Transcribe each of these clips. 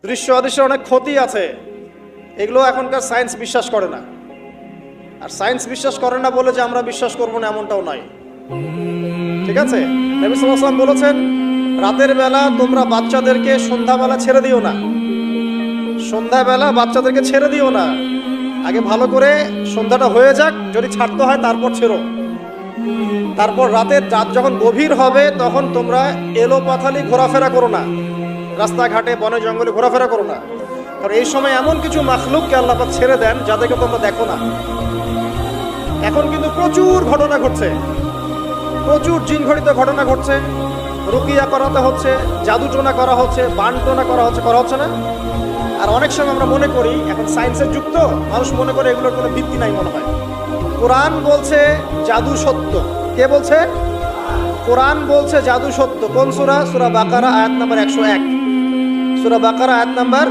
দৃশ্য অদৃশ্যের অনেক ক্ষতি আছে, এগুলো এখনকার সায়েন্স বিশ্বাস করে না। আর সায়েন্স বিশ্বাস করে না বলে যে আমরা বিশ্বাস করবো না এমনটাও নয়, ঠিক আছে? নবী সাল্লাল্লাহু আলাইহি ওয়াসাল্লাম বলেছেন, রাতের বেলা তোমরা বাচ্চাদেরকে সন্ধ্যাবেলা ছেড়ে দিও না। সন্ধ্যাবেলা বাচ্চাদেরকে ছেড়ে দিও না, আগে ভালো করে সন্ধ্যাটা হয়ে যাক, যদি ছাড়তে হয় তারপর ছেড়ো। তারপর রাত যখন গভীর হবে তখন তোমরা এলোপাথালি ঘোরাফেরা করো না, রাস্তাঘাটে বনে জঙ্গলে ঘোরাফেরা করো না, কারণ এই সময় এমন কিছু মাখলুককে আল্লাহ পাক ছেড়ে দেন যাদেরকে তোমরা দেখো না। এখন কিন্তু প্রচুর ঘটনা ঘটছে, প্রচুর জিনঘটিত ঘটনা ঘটছে, রুকিয়া করাতে হচ্ছে, জাদুটোনা করা হচ্ছে, বানটোনা করা হচ্ছে না? আর অনেক সময় আমরা মনে করি, এখন সায়েন্সের যুগ তো, মানুষ মনে করে এগুলোর কোনো ভিত্তি নাই মনে হয়। কোরআন বলছে জাদু সত্য। কে বলছে? কোরআন বলছে জাদু সত্য। কোন সূরা? সূরা বাকারা আয়াত নাম্বার 101। সূরা বাকারা আয়াত নাম্বার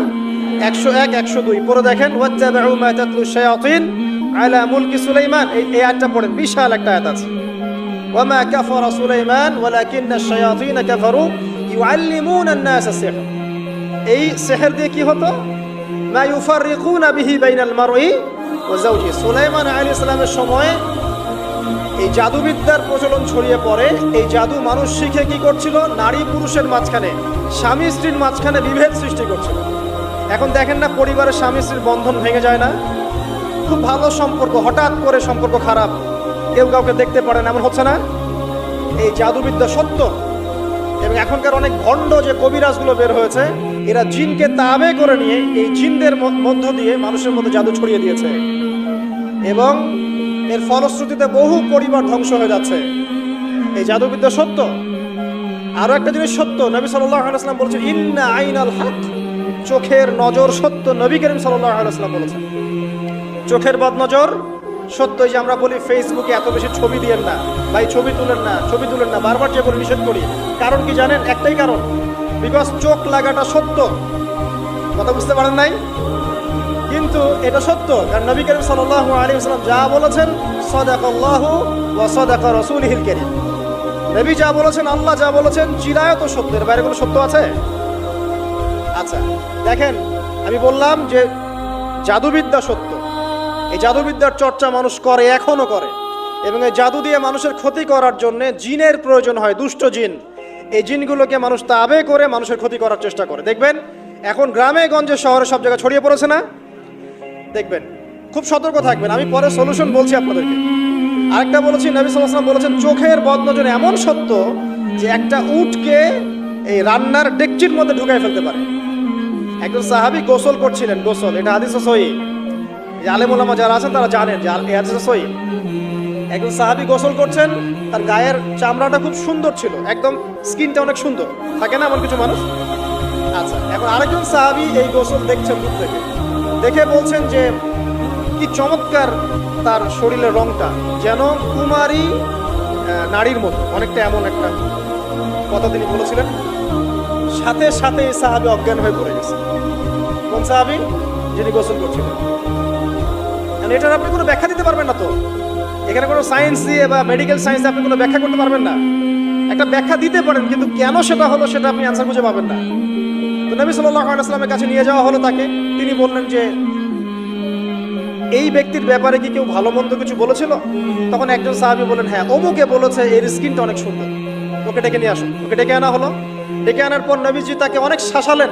101, 102 পড়ে দেখেন। ওয়াত্তাবিউ মা তাতলু শায়াতিন আলা মুলকি সুলাইমান, এই আয়াতটা পড়েন, বিশাল একটা আয়াত আছে। ওয়ামা কাফারা সুলাইমান ওয়ালাকিন্না শায়াতিন কাফারু ইউআল্লিমুনা আন-নাস সিহর। এই সিহর দিয়ে কি হতো? মা ইউফাররিকুনা বিহি বাইনাল মারই ওয়া যাওজি। সুলাইমান আলাইহিস সালামের সময় এই জাদুবিদ্যার প্রচলন ছড়িয়ে পড়ে। এই জাদু মানুষ শিখে কি করছিল? নারী পুরুষের মাঝখানে, স্বামী স্ত্রীর মাঝখানে বিভেদ সৃষ্টি করছিল। এখন দেখেন না, পরিবারের স্বামী স্ত্রীর বন্ধন ভেঙে যায় না? খুব ভালো সম্পর্ক, হঠাৎ করে সম্পর্ক খারাপ, কেউ কাউকে দেখতে পারে না, এমন হচ্ছে না? এই জাদুবিদ্যা সত্য। এবং এখনকার অনেক ভণ্ড যে কবিরাজগুলো বের হয়েছে, এরা জিনকে তাবে করে নিয়ে এই জিনদের মধ্য দিয়ে মানুষের মধ্যে জাদু ছড়িয়ে দিয়েছে, এবং এর ফলশ্রুতিতে বহু পরিবার ধ্বংস হয়ে যাচ্ছে। এই জাদুবিদ্যা সত্য। আরো একটা জিনিস সত্য, নবী সাল্লাল্লাহু আলাইহি ওয়াসাল্লাম বলেছেন, ইন্না আইনাল হক, চোখের নজর সত্য। নবী করিম সাল্লাল্লাহু আলাইহি ওয়াসাল্লাম বলেছেন চোখের বদনজর সত্য। যে আমরা বলি ফেসবুকে এত বেশি ছবি দিয়েন না ভাই, ছবি তুলেন না, ছবি তুলেন না, বারবার যে বলে নিষেধ করি, কারণ কি জানেন? একটাই কারণ, বিকজ চোখ লাগাটা সত্য। কথা বুঝতে পারেন নাই? কিন্তু এটা সত্য, কারণ নবী করিম সাল্লাল্লাহু আলাইহি ওয়াসাল্লাম যা বলেছেন, সাদাকাল্লাহু ওয়া সাদাকা রাসূলুহুল কারীম। নবী যা বলেছেন, আল্লাহ যা বলেছেন, চিরায়ত সত্য, এর বাইরে কোনো সত্য আছে? আচ্ছা দেখেন, আমি বললাম যে জাদুবিদ্যা সত্য। এই জাদুবিদ্যার চর্চা মানুষ করে, এখনো করে, এবং এই জাদু দিয়ে মানুষের ক্ষতি করার জন্য জিনের প্রয়োজন হয়, দুষ্ট জিন। এই জিনগুলোকে মানুষ তাবে করে মানুষের ক্ষতি করার চেষ্টা করে। দেখবেন এখন গ্রামে গঞ্জে শহরে সব জায়গায় ছড়িয়ে পড়েছে না? দেখবেন, খুব সতর্ক থাকবেন। আমি পরে সলিউশন বলছি আপনাদেরকে। আরেকটা বলেছি, নবী সাল্লাল্লাহু আলাইহি ওয়াসাল্লাম বলেছেন চোখের বদনজর এমন সত্য যে একটা উটকে এই রান্নার ডেকচির মধ্যে ঢুকায় ফেলতে পারে। একজন সাহাবী গোসল করছিলেন, গোসল, এটা হাদিসে সহিহ, আলেম ওলামা যারা আছেন তারা জানেন যে এই হাদিসে সহিহ। একজন সাহাবী গোসল করছেন, তার গায়ের চামড়াটা খুব সুন্দর ছিল, একদম স্কিনটা অনেক সুন্দর থাকে না এমন কিছু মানুষ? আচ্ছা, এখন আরেকজন সাহাবী এই গোসল দেখছেন দূর থেকে, দেখে বলছেন যে কি চমৎকার তার শরীরের রংটা, যেন কুমারী নারীর মতো, অনেকটা এমন একটা কথা তিনি বলেছিলেন। সাথে সাথে এই সাহাবী অজ্ঞান হয়ে পড়ে গেছে। কোন সাহাবী? যিনি গোসল করছিলেন। এটার আপনি কোনো ব্যাখ্যা দিতে পারবেন না তো, এখানে কোনো সায়েন্স দিয়ে বা মেডিকেল সায়েন্স আপনি কোনো ব্যাখ্যা করতে পারবেন না। একটা ব্যাখ্যা দিতে পারেন, কিন্তু কেন সেটা হলো সেটা আপনি অ্যান্সার খুঁজে পাবেন না। তো নবী সাল্লাল্লাহু আলাইহি ওয়াসাল্লামের কাছে নিয়ে যাওয়া হলো তাকে। তিনি বললেন যে এই ব্যক্তির ব্যাপারে কি কেউ ভালো মন্দ কিছু বলেছিল? তখন একজন সাহাবী বলেন, হ্যাঁ, অমুকে বলেছে এর স্কিনটা অনেক সুন্দর, ওকে ডেকে নিয়ে আসুন। ওকে ডেকে আনা হলো। ডেকে আনার পর নবীজি তাকে অনেক শাসালেন,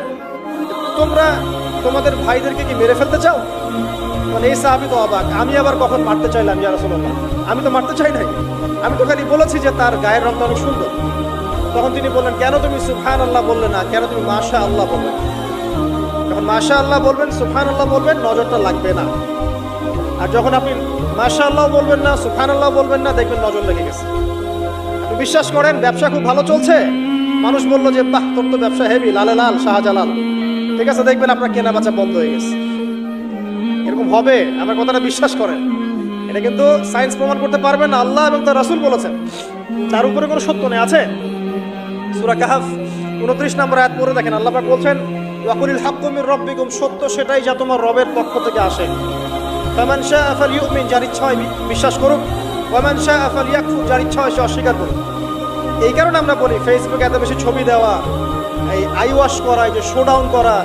তোমরা তোমাদের ভাইদেরকে কি মেরে ফেলতে চাও? মানে এই সাহাবী তো অবাক, আমি আবার কখন মারতে চাইলাম ইয়া রাসূলুল্লাহ? আমি তো মারতে চাই নাই, আমি তো খালি বলেছি যে তার গায়ের রংটা অনেক সুন্দর। তখন তিনি বললেন, কেন তুমি সুবহানাল্লাহ বললে না, কেন তুমি মাশাআল্লাহ বললে? যখন মাশাআল্লাহ বলবেন, সুবহানাল্লাহ বলবেন, নজরটা লাগবে না। আর যখন আপনি মাশাআল্লাহ বলবেন না, সুবহানাল্লাহ বলবেন না, দেখবেন নজর লেগে গেছে। আপনি বিশ্বাস করেন ব্যবসা খুব ভালো চলছে, মানুষ বললো যে বাহ, তোর তো ব্যবসা হেভি, লালে লাল শাহজালাল, ঠিক আছে, দেখবেন আপনার কেনা বেচা বন্ধ হয়ে গেছে। এরকম হবে, আমার কথাটা বিশ্বাস করেন। এটা কিন্তু সায়েন্স প্রমাণ করতে পারবে না, আল্লাহ এবং তার রাসূল বলেছেন, তার উপরে কোনো সত্য নেই। আছে সূরা কাহফ 29 নম্বর আয়াত পড়ে দেখেন, আল্লাহ পাক বলছেন, ওয়াকুলিল হাক্কু মির রাব্বিকুম, সত্য সেটাই যা তোমার রবের পক্ষ থেকে আসে। ফামান শাআ ফালইউমিন, যার ইচ্ছা হয় বিশ্বাস করুক, ওয়া মান শাআ ফালইয়াকফুর, যার ইচ্ছা হয় সে অস্বীকার করুক। এই কারণে আমরা বলি ফেসবুকে এত বেশি ছবি দেওয়া, এই আই ওয়াশ করা, এই যে শোডাউন করা,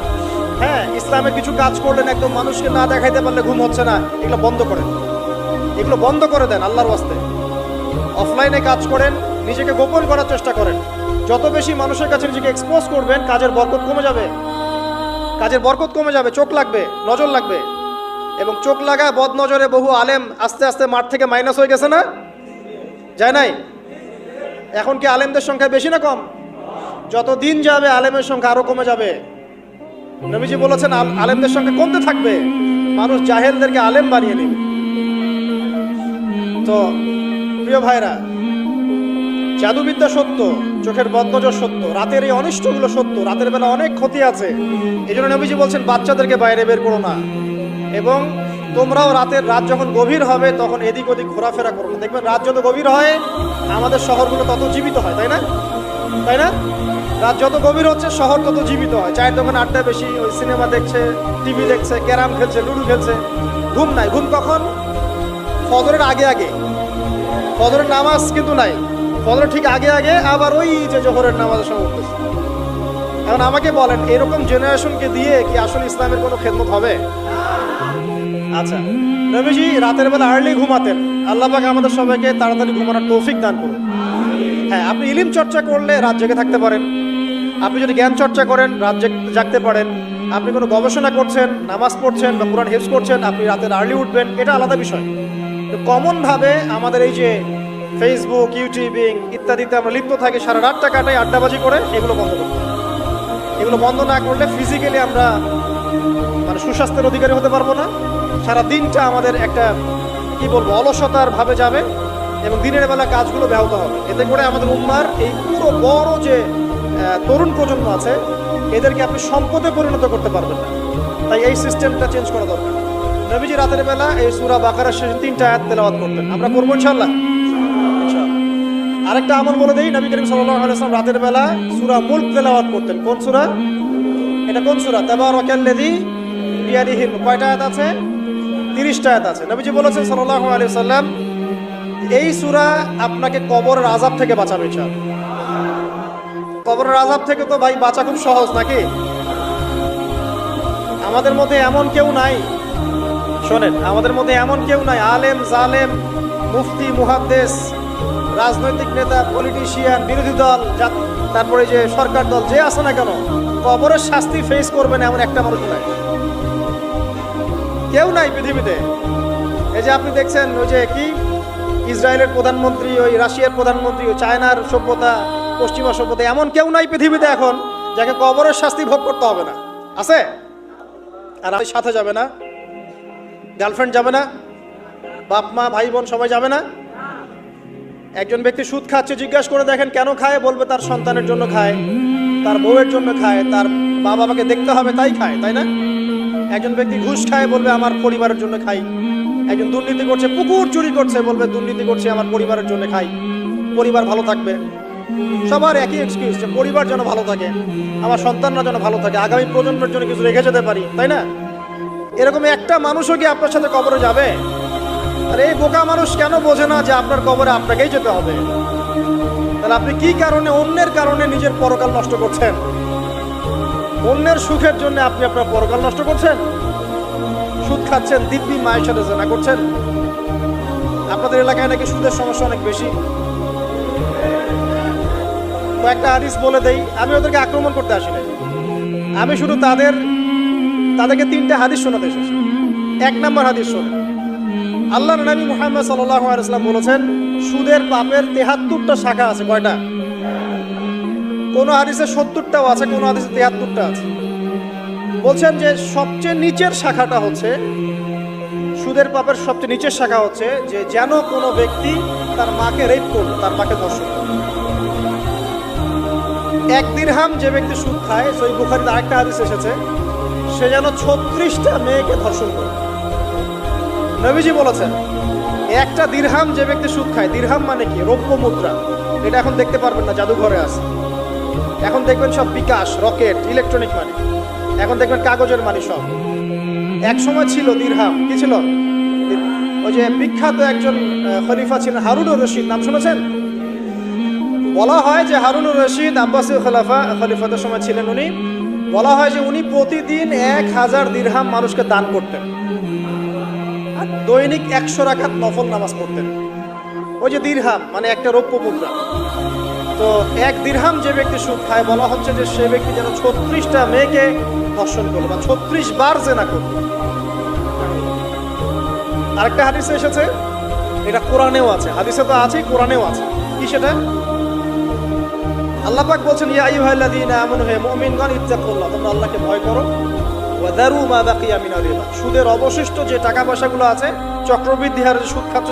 হ্যাঁ, ইসলামে কিছু কাজ করলেন, একদম মানুষকে না দেখাইতে পারলে ঘুম হচ্ছে না, এগুলো বন্ধ করেন, এগুলো বন্ধ করে দেন আল্লাহর ওয়াস্তে। অফলাইনে কাজ করেন, নিজেকে গোপন করার চেষ্টা করেন। যত বেশি মানুষের কাছে নিজেকে এক্সপোজ করবেন, কাজের বরকত কমে যাবে, কাজের বরকত কমে যাবে, চোখ লাগবে, নজর লাগবে। এবং চোখ লাগা বদ নজরে বহু আলেম আস্তে আস্তে মাঠ থেকে মাইনাস হয়ে গেছে না, যায় নাই? এখন কি আলেমদের সংখ্যা বেশি না কম? যত দিন যাবে আলেমের সংখ্যা আরো কমে যাবে। নবীজি বলেছেন আলেমদের সংখ্যা কমতে থাকবে, মানুষ জাহেলদেরকে আলেম বানিয়ে নেবে। তো প্রিয় ভাইরা, জাদুবিদ্যা সত্য, চোখের বদনজর সত্য, রাতের এই অনিষ্টগুলো সত্য, রাতের বেলা অনেক ক্ষতি আছে। এই জন্য নবীজি বলছেন বাচ্চাদেরকে বাইরে বের করো না, এবং তোমরাও রাত যখন গভীর হবে তখন এদিক ওদিক ঘোরাফেরা করো না। দেখবেন রাত যত গভীর হয় আমাদের শহরগুলো তত জীবিত হয়, তাই না? তাই না? রাত যত গভীর হচ্ছে শহর তত জীবিত হয়। চায়ের দোকানে আড্ডা বেশি, ওই সিনেমা দেখছে, টিভি দেখছে, ক্যারাম খেলছে, লুডু খেলছে। ঘুম নাই। ঘুম কখন? ফজরের আগে আগে। ফজরের নামাজ কিন্তু নাই, ফজরের ঠিক আগে আগে আবার ওই যে জোহরের নামাজের সময় উঠতেছে। এখন আমাকে বলেন, এরকম জেনারেশনকে দিয়ে কি আসলে ইসলামের কোনো খেদমত হবে? আচ্ছা, নবীজি রাতের বেলা আর্লি ঘুমাতেন। আল্লাহ পাক আমাদের সবাইকে তাড়াতাড়ি ঘুমানোর তৌফিক দান করুন। হ্যাঁ, আপনি ইলম চর্চা করলে রাত জেগে থাকতে পারেন। আপনি যদি জ্ঞান চর্চা করেন রাত জাগতে পারেন। আপনি কোনো গবেষণা করছেন, নামাজ পড়ছেন বা কোরআন হিফজ করছেন, আপনি রাতের আর্লি উঠবেন, এটা আলাদা বিষয়। তো কমনভাবে আমাদের এই যে ফেসবুক, ইউটিউবিং ইত্যাদিতে আমরা লিপ্ত থাকি, সারা রাতটা কাটাই আড্ডাবাজি করে, এগুলো বন্ধ করতে হবে। এগুলো বন্ধ না করলে ফিজিক্যালি আমরা মানে সুস্বাস্থ্যের অধিকারী হতে পারবো না। সারা দিনটা আমাদের একটা কি বলবো অলসতার ভাবে যাবে, এবং দিনের বেলা কাজগুলো ব্যাহত হবে। এতে করে আমাদের উম্মার এই পুরো বড় যে তরুণ প্রজন্ম আছে, এদেরকে আপনি সম্পদে পরিণত করতে পারবেন না। তাই এই সিস্টেমটা চেঞ্জ করা দরকার। নবীজি রাতের বেলা এই সূরা বাকারার শেষে 3টা আয়াত তেলাওয়াত করতেন। আমরা করবো ইনশাআল্লাহ। আরেকটা আমল বলে দেই, নবী করিম সাল্লাল্লাহু আলাইহি ওয়াসাল্লাম রাতের বেলা সূরা মুলক তেলাওয়াত করতেন। কোন সূরা? এটা কোন সূরা? তাবারাকাল্লাযী বিয়াদিহিল মুলক। কয়টা আয়াত আছে? 30টা আয়াত আছে। নবীজি বলেছেন সাল্লাল্লাহু আলাইহি ওয়াসাল্লাম, এই সূরা আপনাকে কবরের আযাব থেকে বাঁচাবে ইনশাআল্লাহ। কবরের আযাব থেকে তো ভাই বাঁচা খুব সহজ নাকি? আমাদের মধ্যে এমন কেউ নাই, শোনেন, আমাদের মধ্যে এমন কেউ নাই, আলেম জালেম, মুফতি মুহাদ্দিস, রাজনৈতিক নেতা, পলিটিশিয়ান, বিরোধী দল, তারপরে যে সরকার দল, যে আছে না কেন, কবরের শাস্তি ফেস করবেন এমন একটা মানুষ নাই, কেউ নাই পৃথিবীতে। এই যে আপনি দেখছেন ওই যে কি ইসরায়েলের প্রধানমন্ত্রী, ওই রাশিয়ার প্রধানমন্ত্রী, ওই চায়নার সভ্যতা, পশ্চিমা সভ্যতা, এমন কেউ নাই পৃথিবীতে এখন যাকে কবরের শাস্তি ভোগ করতে হবে না। আছে? আর সাথে যাবে না, গার্লফ্রেন্ড যাবে না, বাপ মা ভাই বোন সবাই যাবে না। একজন ব্যক্তি সুদ খাচ্ছে, জিজ্ঞাসা করে দেখেন কেন খায়, বলবে তার সন্তানের জন্য খায়, তার বউয়ের জন্য খায়, তার মা বাবাকে দেখতে হবে তাই খায়, তাই না? একজন ব্যক্তি ঘুষ খায়, বলবে আমার পরিবারের জন্য খাই। একজন দুর্নীতি করছে, পুকুর চুরি করছে, বলবে দুর্নীতি করছে আমার পরিবারের জন্য খাই, পরিবার ভালো থাকবে। সবার একই এক্সকিউজ, যে পরিবার যেন ভালো থাকে, আমার সন্তানরা যেন ভালো থাকে, আগামী প্রজন্মের জন্য কিছু রেখে যেতে পারি, তাই না? এরকম একটা মানুষও কি আপনার সাথে কবরে যাবে? আর এই বোকা মানুষ কেন বোঝে না যে আপনার কবরে আপনাকেই যেতে হবে? তাহলে আপনি কি কারণে, অন্যের কারণে নিজের পরকাল নষ্ট করছেন? অন্যের সুখের জন্য আপনি আপনার পরকাল নষ্ট করছেন। সুদ খাচ্ছেন, দিব্যি মায়ের সাথে জেনা করছেন। আপনাদের এলাকায় নাকি সুদের সমস্যা অনেক বেশি। কয়েকটা হাদিস বলে দেই, আমি ওদেরকে আক্রমণ করতে আসি নাই, আমি শুধু তাদেরকে 3টা হাদিস শোনাতে এসেছি। 1 নম্বর হাদিস শোনেন। আল্লাহর নবী মুহাম্মদ সাল্লাল্লাহু আলাইহি ওয়াসাল্লাম বলেছেন, সুদের পাপের 73টা শাখা আছে। কয়টা? কোন হাদিসে 70টাও আছে, কোন হাদিসে 73টা আছে। বলছেন যে সবচেয়ে নিচের শাখাটা হচ্ছে, সুদের পাপের সবচেয়ে নিচের শাখা হচ্ছে যে যেন কোনো ব্যক্তি তার মাকে রেপ করলো, তার মাকে ধর্ষণ করলো। 1 দিরহাম যে ব্যক্তি সুদ খায়, সহিহ বুখারীতে আরেকটা হাদিস এসেছে, সে যেন 36টা মেয়েকে ধর্ষণ করে। নবীজি বলেছেন, 1টা দিরহাম যে ব্যক্তি সুদ খায়, দিরহাম মানে কি? রৌপ্য মুদ্রা। এটা এখন দেখতে পারবেন না, জাদুঘরে আছে। এখন দেখবেন সব বিকাশ, রকেট, ইলেকট্রনিক মানি। এখন দেখবেন কাগজের মানি সব। এক সময় ছিল দিরহাম, কি ছিল? ওই যে বিখ্যাত একজন খলিফা ছিলেন হারুনুর রশিদ, নাম শুনেছেন? বলা হয় যে হারুনুর রশিদ আব্বাসীয় খলিফাদের সময় ছিলেন উনি। বলা হয় যে উনি প্রতিদিন 1000 দিরহাম মানুষকে দান করতেন আর দৈনিক 100 রাকাত নফল নামাজ পড়তেন। ওই যে দিরহাম মানে একটা রৌপ্য মুদ্রা, তো 1 দিরহাম যে ব্যক্তি সুদ খায় বলা হচ্ছে যে সে ব্যক্তি যেন 36টা মেয়েকে ধর্ষণ করলো বা 36 বার জেনা করলো। আরেকটা হাদিসে এসেছে, এটা কোরআনেও আছে, হাদিসে তো আছেই, কোরআনেও আছে। কি সেটা? আল্লাহ পাক বলছেন, ইয়া আইয়ুহাল্লাযীনা আমানু, হে মুমিনগণ, ইত্তাকুল্লাহ, তোমরা আল্লাহকে ভয় করো, ওয়া দারু মা বাকিয়া মিনার রিবা, সুদের অবশিষ্ট যে টাকা পয়সাগুলো আছে, চক্রবৃদ্ধি হারে যে সুদ খাচ্ছ,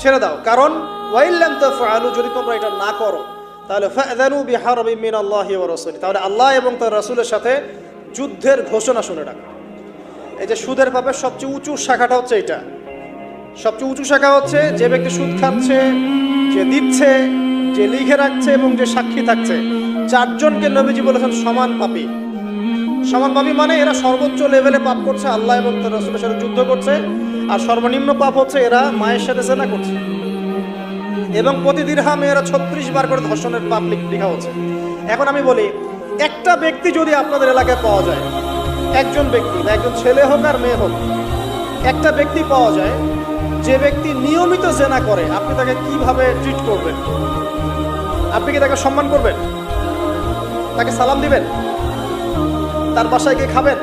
ছেড়ে দাও। কারণ ওয়াইল্লাম তাফআলু, যদি তোমরা এটা না করো তাহলে ফাযানু বিহারবিন মিনাল্লাহি ওয়া রাসূলিহি, তাহলে আল্লাহ এবং তার রাসূলের সাথে যুদ্ধের ঘোষণা শুনে রাখো। এই যে সুদের পাপের সবচেয়ে উঁচু শাখাটা হচ্ছে এটা, সবচেয়ে উঁচু শাখা হচ্ছে যে ব্যক্তি সুদ খাচ্ছে, যে দিচ্ছে, যে লিখে রাখছে এবং যে সাক্ষী থাকছে, 4 জনকে নবীজি বলেছেন সমান পাপী। সমান পাপী মানে এরা সর্বোচ্চ লেভেলে পাপ করছে, আল্লাহ এবং তার রাসূলের সাথে যুদ্ধ করছে, আর সর্বনিম্ন পাপ হচ্ছে এরা মায়ের সাথে জেনা করছে, এবং প্রতি দিরহামে এরা 36 বার করে ধর্ষণের পাপ লেখা হচ্ছে। এখন আমি বলি, একটা ব্যক্তি যদি আপনাদের এলাকায় পাওয়া যায়, একজন ব্যক্তি বা একজন ছেলে হোক আর মেয়ে হোক, একটা ব্যক্তি পাওয়া যায় যে ব্যক্তি নিয়মিত জেনা করে, আপনি তাকে কিভাবে ট্রিট করবেন? আপনি কি তাকে সম্মান করবেন? তাকে সালাম দিবেন? তার বাসায় গিয়ে খাবেন?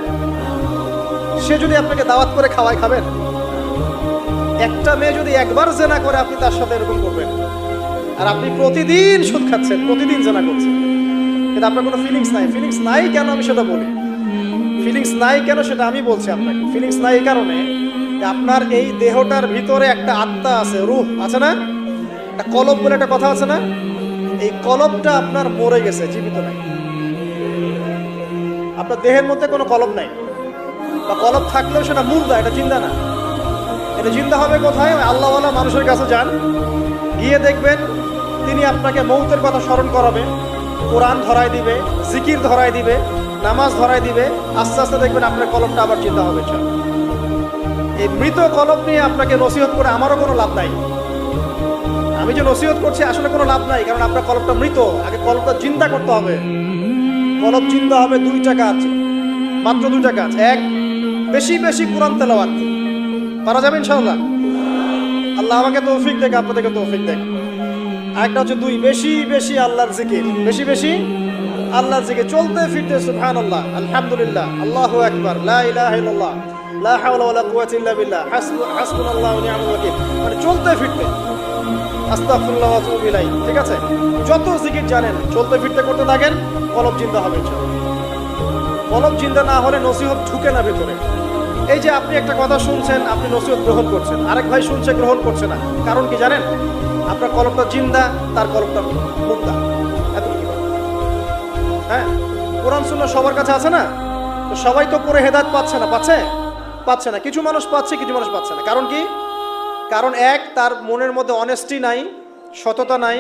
সে যদি আপনাকে দাওয়াত করে খাওয়ায়, খাবেন? একটা মেয়ে যদি একবার জেনা করে, আপনি তার সাথে এরকম করবেন? আর আপনি প্রতিদিন সুদ খাচ্ছেন, প্রতিদিন জেনা করছেন, কিন্তু আপনার কোনো ফিলিংস নাই। ফিলিংস নাই কেন আমি সেটা বলি, ফিলিংস নাই কেন সেটা আমি বলছি আপনাকে। ফিলিংস নাই এই কারণে যে আপনার এই দেহটার ভিতরে একটা আত্মা আছে, রূহ আছে না, একটা কলব বলে একটা কথা আছে না, এই কলবটা আপনার মরে গেছে, জীবিত নাই। আপনার দেহের মধ্যে কোনো কলব নাই, বা কলব থাকলেও সেটা মুর্দা, এটা জিন্দা না। এটা জিন্দা হবে কোথায়? আল্লাহওয়ালা মানুষের কাছে যান, গিয়ে দেখবেন তিনি আপনাকে মৌতের কথা স্মরণ করাবে, কোরআন ধরায় দিবে, জিকির ধরায় দিবে, নামাজ ধরায় দিবে। আস্তে আস্তে দেখবেন আপনার কলবটা আবার জিন্দা হবে। এই মৃত কলব নিয়ে আপনাকে নসিহত করে আমারও কোনো লাভ নাই। আমি যে নসিহত করছি আসলে কোনো লাভ নাই, কারণ আপনার কলবটা মৃত। আগে কলবটা জিন্দা করতে হবে। কলব জিন্দা হবে 2টা কাজ, মাত্র 2টা কাজ। 1, বেশি বেশি কোরআন তেলাওয়াত পারা যাবে ইনশাআল্লাহ। আল্লাহ আমাকে তৌফিক দেখ, আপনাদেরকে তৌফিক দেখ। আরেকটা হচ্ছে 2, বেশি বেশি আল্লাহর জিকির, বেশি বেশি আল্লাহর জিকির, চলতে ফিরতে সুবহানাল্লাহ, আলহামদুলিল্লাহ, আল্লাহু আকবার, লা ইলাহা ইল্লাল্লাহ, লা হাওলা ওয়ালা কুওয়াতা ইল্লা বিল্লাহ, হাসবুনাল্লাহু ওয়া নি'মাল ওয়াকিল, মানে চলতে ফিরতে, আস্তাগফিরুল্লাহ ওয়া আতুবু ইলাইহি। ঠিক আছে, যত জিকির জানেন চলতে ফিরতে করতে থাকেন, কলব জিন্দা হবে ইনশাআল্লাহ। কলব জিন্দা না হলে নসিহত ঢুকে না ভেতরে। এই যে আপনি একটা কথা শুনছেন, আপনি নসিহত গ্রহণ করছেন, আরেক ভাই শুনছে, গ্রহণ করছে না, কারণ কি জানেন? আপনার কলবটা জিন্দা, তার কলবটা মুর্দা। হ্যাঁ, কোরআন সুন্নাহ সবার কাছে আছে না, তো সবাই তো পড়ে হেদায়েত পাচ্ছে না, পাচ্ছে না। কিছু মানুষ পাচ্ছে, কিছু মানুষ পাচ্ছে না। কারণ কি? কারণ 1, তার মনের মধ্যে অনেস্টি নাই, সততা নাই।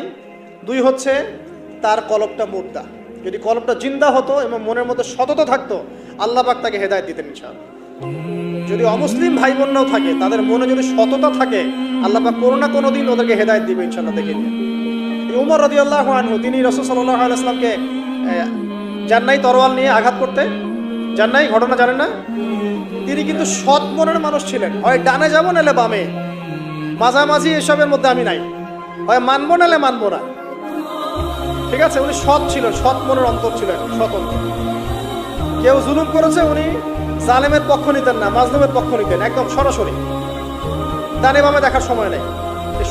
2 হচ্ছে তার কলবটা মুর্দা। যদি কলবটা জিন্দা হতো এবং মনের মধ্যে সততা থাকতো, আল্লাহ পাক তাকে হেদায়েত দিতেন ইনশাআল্লাহ। যদি অমুসলিম ভাই বোনরাও থাকে, তাদের মনে যদি সততা থাকে, আল্লাহ পাক কোনো না কোনো দিন ওদেরকে হেদায়েত দিবে ইনশাআল্লাহ। দেখে নিন, উমর রাদিয়াল্লাহু আনহু, তিনি রাসূল সাল্লাল্লাহু আলাইহি ওয়াসাল্লামকে জান্নাই তরোয়াল নিয়ে আঘাত করতে জান্নাই, ঘটনা জানেন না? তিনি কিন্তু সৎ মনের মানুষ ছিলেন। হয় ডানে যাবো নাহলে বামে, মাঝামাঝি এসবের মধ্যে আমি নাই, হয় মানবো নাহলে মানবো না। ঠিক আছে, উনি সৎ ছিলেন, সৎ মনের অন্তর ছিলেন, স্বতন্ত্র। কেউ জুলুম করেছে, উনি জালেমের পক্ষ নিতেন না, মাজলুমের পক্ষ নিতেন, একদম সরাসরি, ডানে বামে দেখার সময় নেই।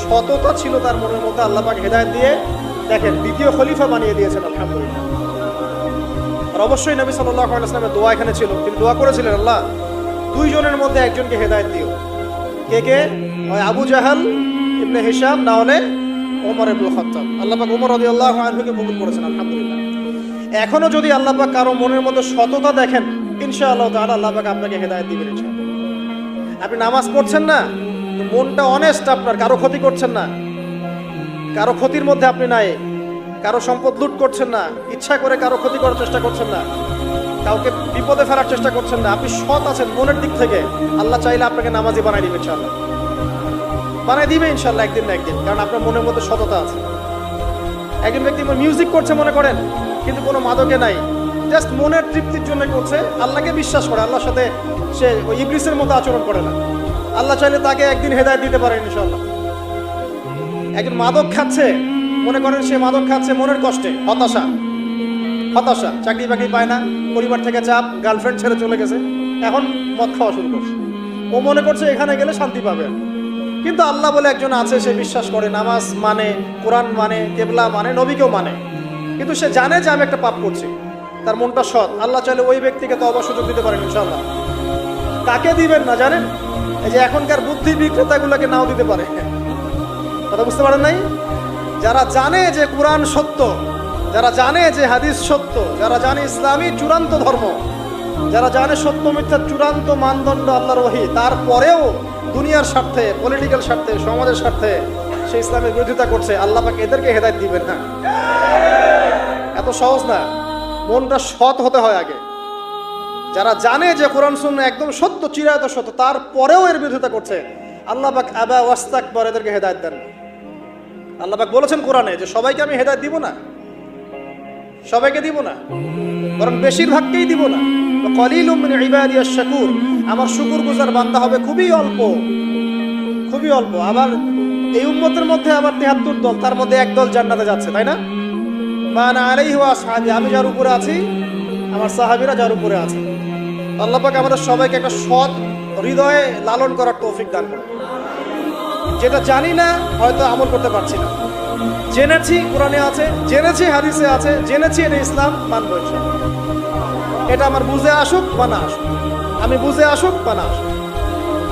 সততা ছিল তার মনের মধ্যে। আল্লাহ পাক হেদায়েত দিয়ে দেখেন 2য় খলিফা বানিয়ে দিয়েছেন, আলহামদুলিল্লাহ। আর অবশ্যই নবী সাল্লাল্লাহু আলাইহি ওয়াসাল্লামের দোয়া এখানে ছিল। তিনি দোয়া করেছিলেন, আল্লাহ 2 জনের মধ্যে একজনকে হেদায়েত দিও। কে? হয় আবু জাহাল ইবনে হিশাম, না হলে ওমর ইবনে খাত্তাব। আল্লাহ পাক ওমর রাদিয়াল্লাহু আনহুকে কবুল করেছেন, আলহামদুলিল্লাহ। এখনো যদি আল্লাহ পাক কারো মনের মধ্যে সততা দেখেন, ইনশাআল্লাহ তাআলা আল্লাহ পাক আপনাকে হেদায়েত দিবেন ইনশাআল্লাহ। আপনি নামাজ পড়ছেন না, মনটা অনেস্ট আপনার, কারো ক্ষতি করছেন না, কারো ক্ষতির মধ্যে আপনি নাই, কারো সম্পদ লুট করছেন না, ইচ্ছা করে কারো ক্ষতি করার চেষ্টা করছেন না, কাউকে বিপদে ফেলার চেষ্টা করছেন না, আপনি সৎ আছেন মনের দিক থেকে, আল্লাহ চাইলে আপনাকে নামাজি বানাই দিবে ইনশাআল্লাহ, বানাই দিবে ইনশাআল্লাহ একদিন না একদিন, কারণ আপনার মনের মধ্যে সততা আছে। একজন ব্যক্তি মিউজিক করছে মনে করেন, কিন্তু কোনো মাদকে নাই, জাস্ট মনের তৃপ্তির জন্য করছে, আল্লাহকে বিশ্বাস করে, আল্লাহর সাথে সে ওই ইবলিসের মতো আচরণ করে না। আল্লাহ চাইলে তাকে একদিন হেদায়েত দিতে পারেন ইনশাআল্লাহ। একজন মাদক খাচ্ছে, মনে করেন সে মাদক খাচ্ছে মনের কষ্টে, হতাশা, চাকরি বাকরি পায় না, পরিবার থেকে চাপ, গার্লফ্রেন্ড ছেড়ে চলে গেছে, এখন মদ খাওয়া শুরু করছে। ও মনে করছে এখানে গেলে শান্তি পাবে, কিন্তু আল্লাহ বলে একজন আছে, সে বিশ্বাস করে, নামাজ মানে, কোরআন মানে, কেবলা মানে, নবীকেও মানে, কিন্তু সে জানে যে আমি একটা পাপ করছি, তার মনটা সৎ। আল্লাহ চাইলে ওই ব্যক্তিকে তো অবশ্য সুযোগ দিতে পারেন ইনশাআল্লাহ। কাকে দিবেন না জানেন? এই যে এখনকার বুদ্ধি বিক্রেতাগুলোকে নাও দিতে পারে। কথা বুঝতে পারেন নাই? যারা জানে যে কোরআন সত্য, যারা জানে যে হাদিস সত্য, যারা জানে ইসলামী চূড়ান্ত ধর্ম, যারা জানে সত্য মিথ্যার চূড়ান্ত মানদণ্ড আল্লাহর ওহী, তারপরেও দুনিয়ার স্বার্থে, পলিটিক্যাল স্বার্থে, সমাজের স্বার্থে সে ইসলামের বিরোধিতা করছে, আল্লাহ পাক এদেরকে হেদায়েত দিবেন না। এত সহজ না, মনটা সৎ হতে হয় আগে। যারা জানে যে কোরআন সুন্নাহ একদম সত্য, চিরায়ত সত্য, তারপরেও এর বিরোধিতা করছে, আল্লাহ পাক আবা ওয়াস্তাকবার, এদেরকে হেদায়েত দেন না। আল্লাহ পাক বলেছেন কোরআনে যে সবাইকে আমি হেদায়েত দিব না, সবাইকে দিব না, বরং বেশিরভাগকেই দিব না। কলিলুম মিন ইবাদিয়াশ শাকুর, আমার শুকরগুজার বান্দা হবে খুবই অল্প, খুবই অল্প। আবার এই উম্মতের মধ্যে আবার ৭৩ দল, তার মধ্যে এক দল জান্নাতে যাচ্ছে, তাই না? মান আলাইহি ওয়া আসহাবি, আমি যার উপরে আছি, আমার সাহাবীরা যার উপরে আছে। আল্লাহ পাক আমাদের সবাইকে একটা সৎ হৃদয়ে লালন করার তৌফিক দান করুন। যেটা জানি না হয়তো আমল করতে পারছি না, জেনেছি কোরআনে আছে, জেনেছি হাদিসে আছে, জেনেছি এটা ইসলাম, মানবো ইনশাআল্লাহ। এটা আমার বুঝে আসুক বা না আসুক, আমি বুঝে আসুক বা না আসুক।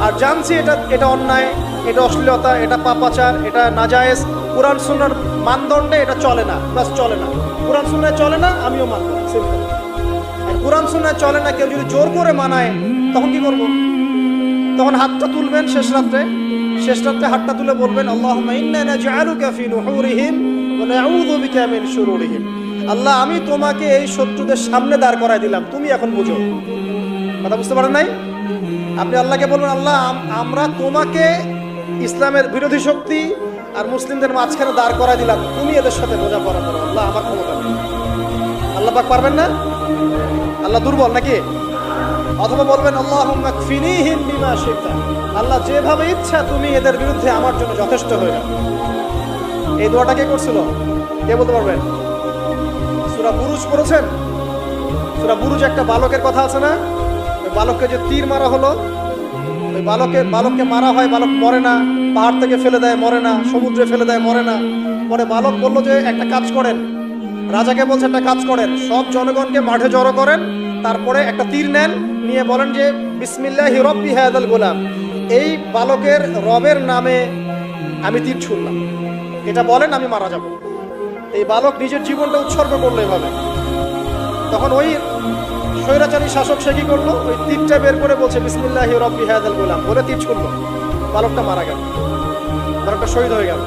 আর জানছি এটা অন্যায়, এটা অশ্লীলতা, এটা পাপাচার, এটা নাজায়েজ, কোরআন সুন্নাহর মানদণ্ডে এটা চলে না, বাস চলে না। কোরআন সুন্নাহ চলে না, আমিও মানব না, সিম্পল। আর কোরআন সুন্নাহ চলে না, কেউ যদি জোর করে মানায়, তখন কি করব? তখন হাতটা তুলবেন শেষ রাত্রে হাতটা তুলে বলবেন, আল্লাহুম্মা ইন্না নাজআলুকা ফি নুহুরিহিম ওয়া নাউযু বিকা মিন শুরুরিহিম। আল্লাহ, আমি তোমাকে এই শত্রুদের সামনে দাঁড় করায় দিলাম, তুমি এখন বুঝো। কথা বুঝতে পারেন নাই? আপনি আল্লাহকে বলবেন, আল্লাহ আমরা তোমাকে ইসলামের বিরোধী শক্তি আর মুসলিমদের মাঝখানে দাঁড় করায় দিলাম, তুমি এদের সাথে বোঝাপড়া করো। আল্লাহ, আমার ক্ষমতা নেই। আল্লাহ পাক পারবেন না? আল্লাহ দুর্বল নাকি? অথবা বলবেন, আল্লাহুম্মা কফিনিহিম বিমা শি'তা, আল্লাহ যেভাবে ইচ্ছা তুমি এদের বিরুদ্ধে আমার জন্য যথেষ্ট হয়ে যাও। এই দোয়াটা কে করছিল? কে বলতে পারবেন? সূরা বুরুজ পড়েছেন? সূরা বুরুজ একটা বালকের কথা আছে না? ওই বালককে যে তীর মারা হলো, ওই বালককে মারা হয়, বালক মরে না, পাহাড় থেকে ফেলে দেয়, মরে না, সমুদ্রে ফেলে দেয়, মরে না। পরে বালক বলল যে একটা কাজ করেন, রাজাকে বলছে একটা কাজ করেন, সব জনগণকে মাঠে জড়ো করেন, তারপরে একটা তীর নেন, নিয়ে বলেন যে বিসমিল্লাহি রব্বি হাযাল গোলাম, এই বালকের রবের নামে আমি তীর ছুড়লাম, এটা বলেন, আমি মারা যাব। এই বালক নিজের জীবনটা উৎসর্গ করলো এভাবে। তখন ওই স্বৈরাচারী শাসক সে কি করলো? ওই তীরটা বের করে বলছে বিসমিল্লাহি রব্বি হাযাল গোলাম, বলে তীর ছুড়লো, বালকটা মারা গেল, বালকটা শহীদ হয়ে গেল।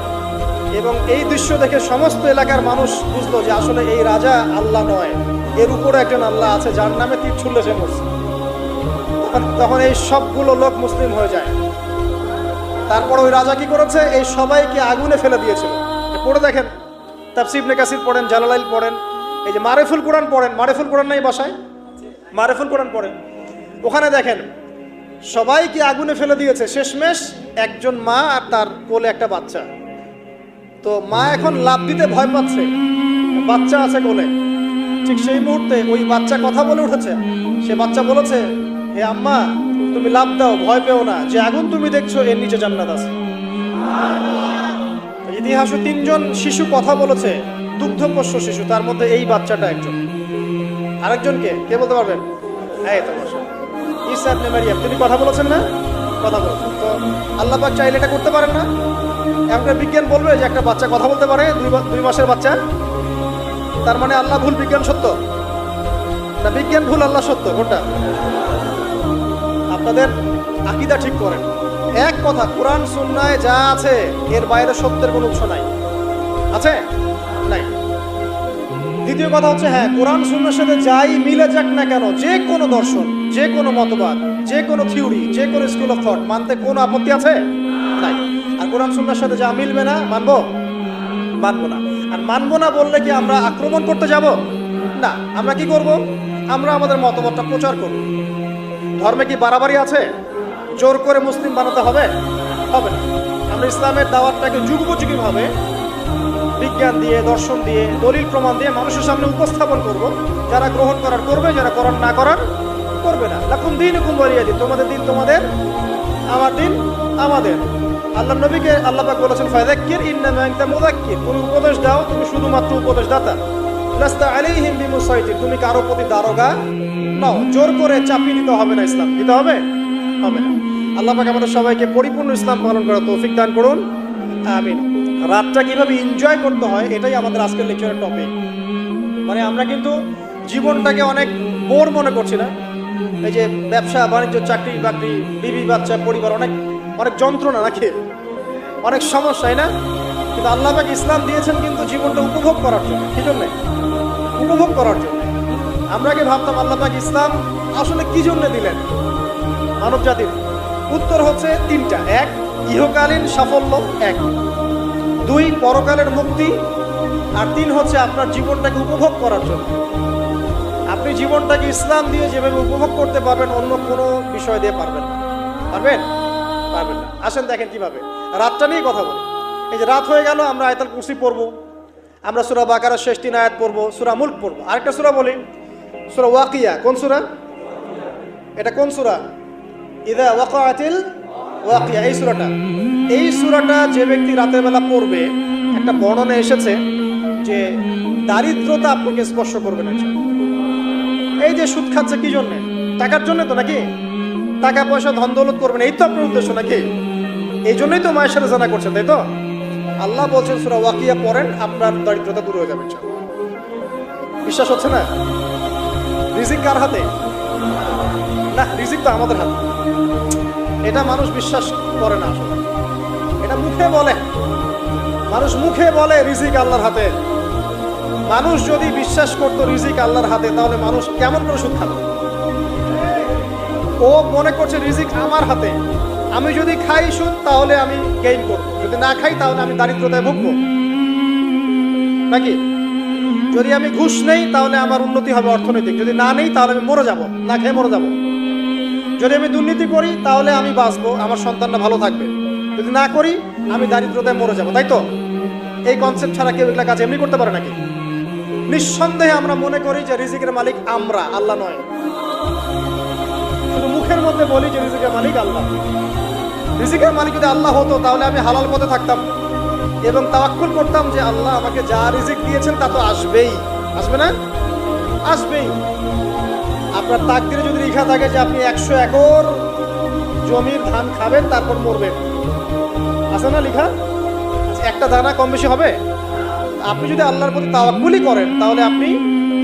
এবং এই দৃশ্য দেখে সমস্ত এলাকার মানুষ বুঝলো যে আসলে এই রাজা আল্লাহ নয়, এর উপরে একজন আল্লাহ আছে, যার নামে তীর ছুড়লে সে মরছে। তখন এই সবগুলো লোক মুসলিম হয়ে যায়। তারপর ওই রাজা কি করেছে? এই সবাইকে আগুনে ফেলে দিয়েছিল। পড়ে দেখেন, তাফসীর ইবনে কাসির পড়েন, জালালাইল পড়েন, এই যে মারিফুল কোরআন পড়েন, মারিফুল কোরআন নাই বাসায়? মারিফুল কোরআন পড়েন, ওখানে দেখেন সবাইকে আগুনে ফেলে দিয়েছে। শেষমেশ একজন মা আর তার কোলে একটা বাচ্চা। তো মা এখন লাফ দিতে ভয় পাচ্ছে, বাচ্চা আছে কোলে। ঠিক সেই মুহূর্তে ওই বাচ্চা কথা বলে উঠেছে। সে বাচ্চা বলেছে, হে আম্মা, তুমি লাফ দাও, ভয় পেও না, যে আগুন তুমি দেখছো এর নিচে জান্নাত আছে। ইতিহাসে 3 জন শিশু কথা বলেছে, দুগ্ধপোষ্য শিশু, তার মধ্যে এই বাচ্চাটা একজন। আরেকজনকে কে বলতে পারবেন? এই তো ঈসা ইবনে মারইয়াম, তিনি কথা বলেছেন না? কথা বলেছেন। তো আল্লাহ পাক চাইলে এটা করতে পারেন না? একটা বিজ্ঞান বলবে যে একটা বাচ্চা কথা বলতে পারে, 2 মাসের বাচ্চা, তার মানে আল্লাহ ভুল, বিজ্ঞান সত্য? না, বিজ্ঞান ভুল, আল্লাহ সত্য? কোনটা? আপনাদের আকীদা ঠিক করেন। এক কথা, কোরআন সুন্নায় যা আছে এর বাইরে সত্যের কোনো উৎস নাই। আছে? নাই। দ্বিতীয় কথা হচ্ছে, হ্যাঁ, কোরআন সুন্নাহর সাথে যাই মিলে যাক না কেন, যে কোনো দর্শন, যে কোনো মতবাদ, যে কোনো থিওরি, যে কোনো স্কুল অফ থট মানতে কোনো আপত্তি আছে? নাই। আর কোরআন সুন্নাহর সাথে যা মিলবে না, মানবো না। আর মানবো না বললে কি আমরা আক্রমণ করতে যাব? না, আমরা কি করব? আমরা আমাদের মতামতটা প্রচার করব। ধর্মে কি বাড়াবাড়ি আছে? জোর করে মুসলিম বানাতে হবে? হবে না। আমরা ইসলামের দাওয়াতটাকে যুগোপযোগীভাবে বিজ্ঞান দিয়ে, দর্শন দিয়ে, দলিল প্রমাণ দিয়ে মানুষের সামনে উপস্থাপন করব। যারা গ্রহণ করার করবে, যারা করার না করার করবে না। লাকুম দীনুকুম ওয়ালিয়া দিন, তোমাদের দিন তোমাদের, আমার দিন আমাদের। আল্লাহ নবীকে আল্লাহ পাক বলেছেন ফাযাক্কির ইন্নামা আনতা মুযাক্কির, তুমি উপদেশ দাও, তুমি শুধুমাত্র উপদেশদাতা। লাস্তা আলাইহিম বিমুসাইতির, তুমি কারো প্রতি দারোগা নাও। জোর করে চাপিয়ে দিতে হবে না, ইসলাম দিতে হবে হবে না। আল্লাহ পাক আমাদের সবাইকে পরিপূর্ণ ইসলাম পালন করার তৌফিক দান করুন, আমিন। রাতটা কিভাবে এনজয় করতে হয় এটাই আমাদের আজকের লেকচারের টপিক। মানে আমরা কিন্তু জীবনটাকে অনেক বোর মনে করছি না। এই যে ব্যবসা বাণিজ্য, চাকরি বাকরি, বিবি বাচ্চা, পরিবার, অনেক অনেক যন্ত্রণা নাকি, অনেক সমস্যাই না। কিন্তু আল্লাহ পাক ইসলাম দিয়েছেন কিন্তু জীবনটা উপভোগ করার জন্য। কি জন্য? উপভোগ করার জন্য। আমরা কি ভাবতাম আল্লাহ পাক ইসলাম আসলে কি জন্য দিলেন মানব জাতির? উত্তর হচ্ছে তিনটা। এক, ইহকালীন সাফল্য, এক। দুই, পরকালের মুক্তি, আর তিন হচ্ছে আপনার জীবনটাকে উপভোগ করার জন্য। আপনি জীবনটাকে ইসলাম দিয়ে যেভাবে উপভোগ করতে পারবেন অন্য কোনো বিষয় দিয়ে পারবেন না। পারবেন? পারবেন না। আসেন দেখেন কিভাবে। রাতটা নিয়ে কথা বলি। এই যে রাত হয়ে গেল, আমরা আয়াতুল কুরসি পড়বো, আমরা সূরা বাকারার শেষ 3 আয়াত পড়বো, সূরা মুলক পড়বো। আরেকটা সূরা বলি, সূরা ওয়াকিয়া। কোন সূরা এটা? কোন সূরা? ইযা ওয়াকাআতিল ওয়াকিয়া, এই সূরাটা। এই সূরাটা যে ব্যক্তি রাতের বেলা পড়বে, একটা বর্ণনা এসেছে যে দারিদ্রতা আপনাকে স্পর্শ করবে না। এই যে সুদ খাচ্ছে কি জন্য? টাকার জন্য তো নাকি? টাকা পয়সা ধন দৌলত করবেন, এই তো আপনার উদ্দেশ্য নাকি? এই জন্যই তো মায়ের সাথে জানা করছেন, তাই তো? আল্লাহ বলছেন সূরা ওয়াকিয়া পড়েন, আপনার দারিদ্রতা দূর হয়ে যাবে। বিশ্বাস হচ্ছে না? রিজিক কার হাতে? না, রিজিক তো আমাদের হাতে। এটা মানুষ বিশ্বাস করে না। আসলে এটা মুখে বলে, মানুষ মুখে বলে রিজিক আল্লাহর হাতে। মানুষ যদি বিশ্বাস করতো রিজিক আল্লাহর হাতে, তাহলে মানুষ কেমন করে সুদ খাবে? ও মনে করছে রিজিক আমার হাতে, আমি যদি খাই সুদ তাহলে আমি গেইন করবো, যদি না খাই তাহলে আমি দারিদ্রতায় ভুগবো নাকি? যদি আমি ঘুষ নেই তাহলে আমার উন্নতি হবে অর্থনৈতিক, যদি না নেই তাহলে আমি মরে যাব, না খেয়ে মরে যাব। যদি আমি দুর্নীতি করি তাহলে আমি বাঁচবো, আমার সন্তানরা ভালো থাকবে, যদি না করি আমি দারিদ্রতায় মরে যাব। তাই তো? এই কনসেপ্ট ছাড়া কেউ এগুলা কাজ এমনি করতে পারে নাকি? নিঃসন্দেহে আমরা মনে করি যে রিজিকের মালিক আমরা, আল্লাহ নয়। শুধু মুখের মধ্যে বলি যে রিজিকের মালিক আল্লাহ। রিজিকের মালিক যদি আল্লাহ হতো তাহলে আমি হালাল পথে থাকতাম এবং তাওয়াক্কুল করতাম যে আল্লাহ আমাকে যা রিজিক দিয়েছেন তা তো আসবেই। আসবে না? আসবেই। আপনার তাকদিরে যদি লেখা থাকে যে আপনি 100 একর জমির ধান খাবেন তারপর মরবেন, আছে না লেখা? একটা দানা কম বেশি হবে? আপনি যদি আল্লাহর প্রতি তাওয়াক্কুলই করেন তাহলে আপনি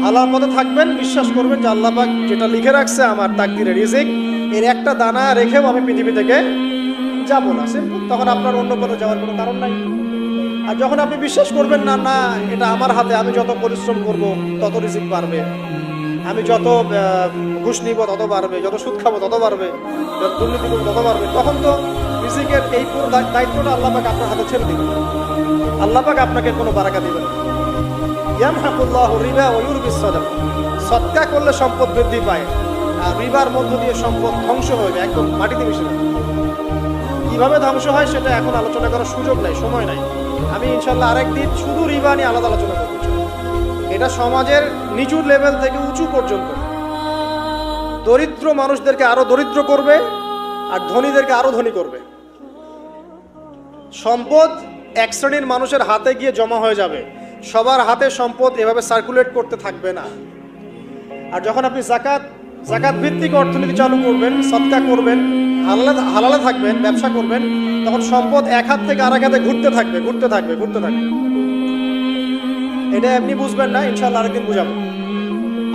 হালাল পথে থাকবেন, বিশ্বাস করবেন যে আল্লাহ পাক যেটা লিখে রাখছে আমার তাকদিরে রিজিক, এর একটা দানা রেখেও আমি পৃথিবী থেকে যাব না। সিম্পল। তখন আপনার অন্য পথে যাওয়ার কোনো কারণ নাই। আর যখন আপনি বিশ্বাস করবেন না, না এটা আমার হাতে, আমি যত পরিশ্রম করব তত রিজিক বাড়বে, আমি যত ঘুষ নিব তত বাড়বে, যত সুদ খাবো তত বাড়বে, যত দুর্নীতি করবো তত বাড়বে, তখন তো রিজিকের এই পুরো দায়িত্বটা আল্লাহ পাক আপনার হাতে ছেড়ে দিবেন। আল্লাহ পাক আপনাকে কোনো বারাকা দিবেন। ইয়ামহাকুল্লাহু রিবা ওয়া ইউরবিস সাদাকা। সদকা করলে সম্পদ বৃদ্ধি পায়, আর রিবার মধ্য দিয়ে সম্পদ ধ্বংস হয়ে যায়, একদম মাটিতে মিশে যায়। কিভাবে ধ্বংস হয় সেটা এখন আলোচনা করার সুযোগ নাই, সময় নাই। আমি ইনশাল্লাহ আরেকদিন শুধু রিবা নিয়ে আলাদা আলোচনা করব। এটা সমাজের নিচু লেভেল থেকে উঁচু পর্যন্ত দরিদ্র মানুষদেরকে আরো দরিদ্র করবে আর ধনীদেরকে আরো ধনী করবে। সম্পদ এক শ্রেণীর মানুষের হাতে গিয়ে জমা হয়ে যাবে, সবার হাতে সম্পদ এভাবে সার্কুলেট করতে থাকবে না। আর যখন আপনি জাকাত ভিত্তিক অর্থনীতি চালু করবেন, সদকা করবেন, হালালে থাকবেন, ব্যবসা করবেন, তখন সম্পদ এক হাত থেকে আরেক হাতে ঘুরতে থাকবে। এটা এমনি বুঝবেন না, ইনশাআল্লাহ আরেকদিন বুঝাবো।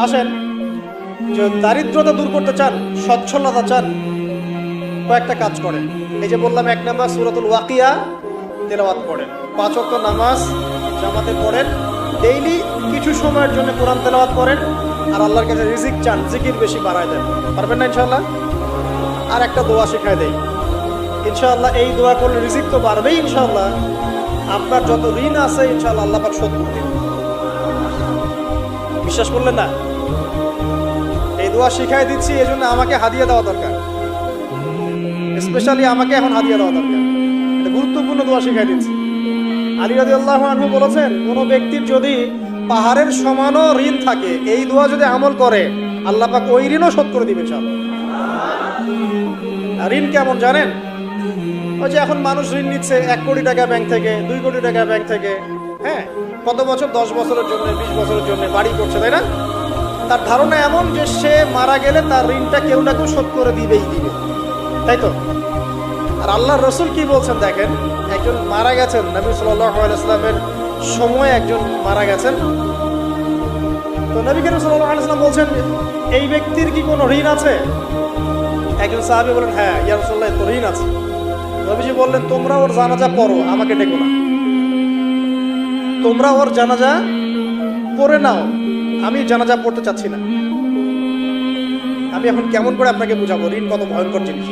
আসেন, যে দারিদ্রতা দূর করতে চান, সচ্ছলতা চান, কয়েকটা কাজ করেন। এই যে বললাম, 1 নাম্বার সূরাতুল ওয়াকিয়া তেলাওয়াত করেন, 5 ওয়াক্ত নামাজ জামাতে পড়েন, ডেইলি কিছু সময়ের জন্য কোরআন তেলাওয়াত করেন, আর আল্লাহর কাছে রিজিক চান, জিকির বেশি বাড়ায় দেন। পারবেন না ইনশাআল্লাহ? আর একটা দোয়া শেখায় দেই ইনশাআল্লাহ। এই দোয়া করলে রিজিক তো বাড়বেই ইনশাআল্লাহ। আপনার যত ঋণ আছে ইনশাআল্লাহ আল্লাহ পাক শোধ করে দিবেন। বিশ্বাস করলেন না? দোয়া শিখাই দিচ্ছি, এই জন্য আমাকে হাদিয়া দেওয়া দরকার, স্পেশালি আমাকে এখন হাদিয়া দেওয়া দরকার। এটা গুরুত্বপূর্ণ দোয়া শিখাই দিচ্ছি। আলী রাদিয়াল্লাহু আনহু বলেছেন, কোনো ব্যক্তির যদি পাহাড়ের সমানও ঋণ থাকে, এই দোয়া যদি আমল করে, আল্লাহ পাক ওই ঋণও শোধ করে দিবে ইনশাআল্লাহ। ঋণ কেমন জানেন? ওই যে এখন মানুষ ঋণ নিচ্ছে 1 কোটি টাকা ব্যাংক থেকে, 2 কোটি টাকা ব্যাংক থেকে, হ্যাঁ, কত বছর, 10 বছরের জন্য, 20 বছরের জন্য বাড়ি করছে, তাই না? তার ধারণা এমন যে সে মারা গেলে তার ঋণটা কেউ না কেউ শোধ করে দিবে, তাই তো? আর আল্লাহর রাসূল কি বলছেন দেখেন, একজন মারা গেছেন, নবী সাল্লাল্লাহু আলাইহি ওয়াসাল্লামের সময় একজন মারা গেছেন। তো নবী করিম সাল্লাল্লাহু আলাইহি ওয়াসাল্লাম বলছেন, এই ব্যক্তির কি কোনো ঋণ আছে? একজন সাহাবী বলেন, হ্যাঁ ইয়া রাসূলুল্লাহ, তো ঋণ আছে। নবীজি বললেন, তোমরা ওর জানাজা পড়ো, আমাকে ডেকো না। তোমরা ওর জানাজা পড়ে নাও, আমি জানাজা পড়তে চাচ্ছি না। আমি এখন কেমন করে আপনাকে বুঝাবো ঋণ কত ভয়ঙ্কর জিনিস।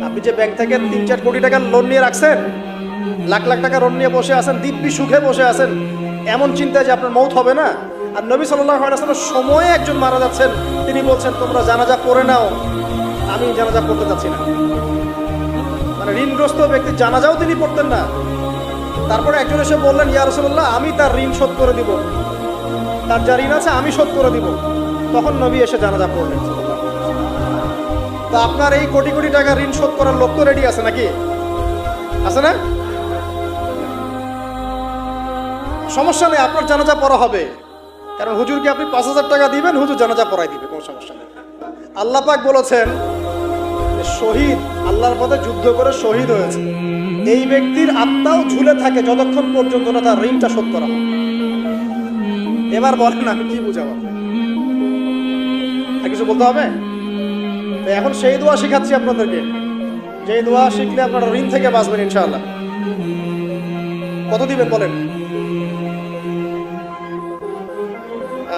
আপনি যে ব্যাংক থেকে 3-4 কোটি টাকার লোন নিয়ে রাখছেন, লাখ লাখ টাকা লোন নিয়ে বসে আছেন, দিব্যি সুখে বসে আছেন, এমন চিন্তায় যে আপনার মৌত হবে না। আর নবী সাল্লাল্লাহু আলাইহি ওয়াসাল্লামের সময়ে একজন মারা যাচ্ছেন, তিনি বলছেন তোমরা জানাজা পড়ে নাও, আমি জানাজা পড়তে চাচ্ছি না। মানে ঋণগ্রস্ত ব্যক্তি জানাজাও তিনি পড়তেন না। তারপরে একজন এসে বললেন, ইয়া রাসূলুল্লাহ, আমি তার ঋণ শোধ করে দিব, তার যা ঋণ আছে আমি শোধ করে দিব। তখন নবী এসে জানাজা পড়লেন। তো আপনার এই কোটি কোটি টাকা ঋণ শোধ করার লোক তো রেডি আছে নাকি? আছে না? সমস্যা নেই, আপনার জানাজা পড়া হবে। কারণ হুজুরকে আপনি 5,000 টাকা দিবেন, হুজুর জানাজা পড়াই দিবে, কোনো সমস্যা নেই। আল্লাহ পাক বলেছেন, শহীদ, আল্লাহর পথে যুদ্ধ করে শহীদ হয়েছে, এই ব্যক্তির আত্মাও ঝুলে থাকে যতক্ষণ পর্যন্ত না তার ঋণটা শোধ করা হয়। এবার বলেন আমি কি বুঝাবো? কিছু বলতে হবে? এখন সেই দোয়া শিখাচ্ছি আপনাদেরকে, যেই দোয়া শিখলে আপনারা ঋণ থেকে বাঁচবেন ইনশাআল্লাহ। কত দিবেন বলেন?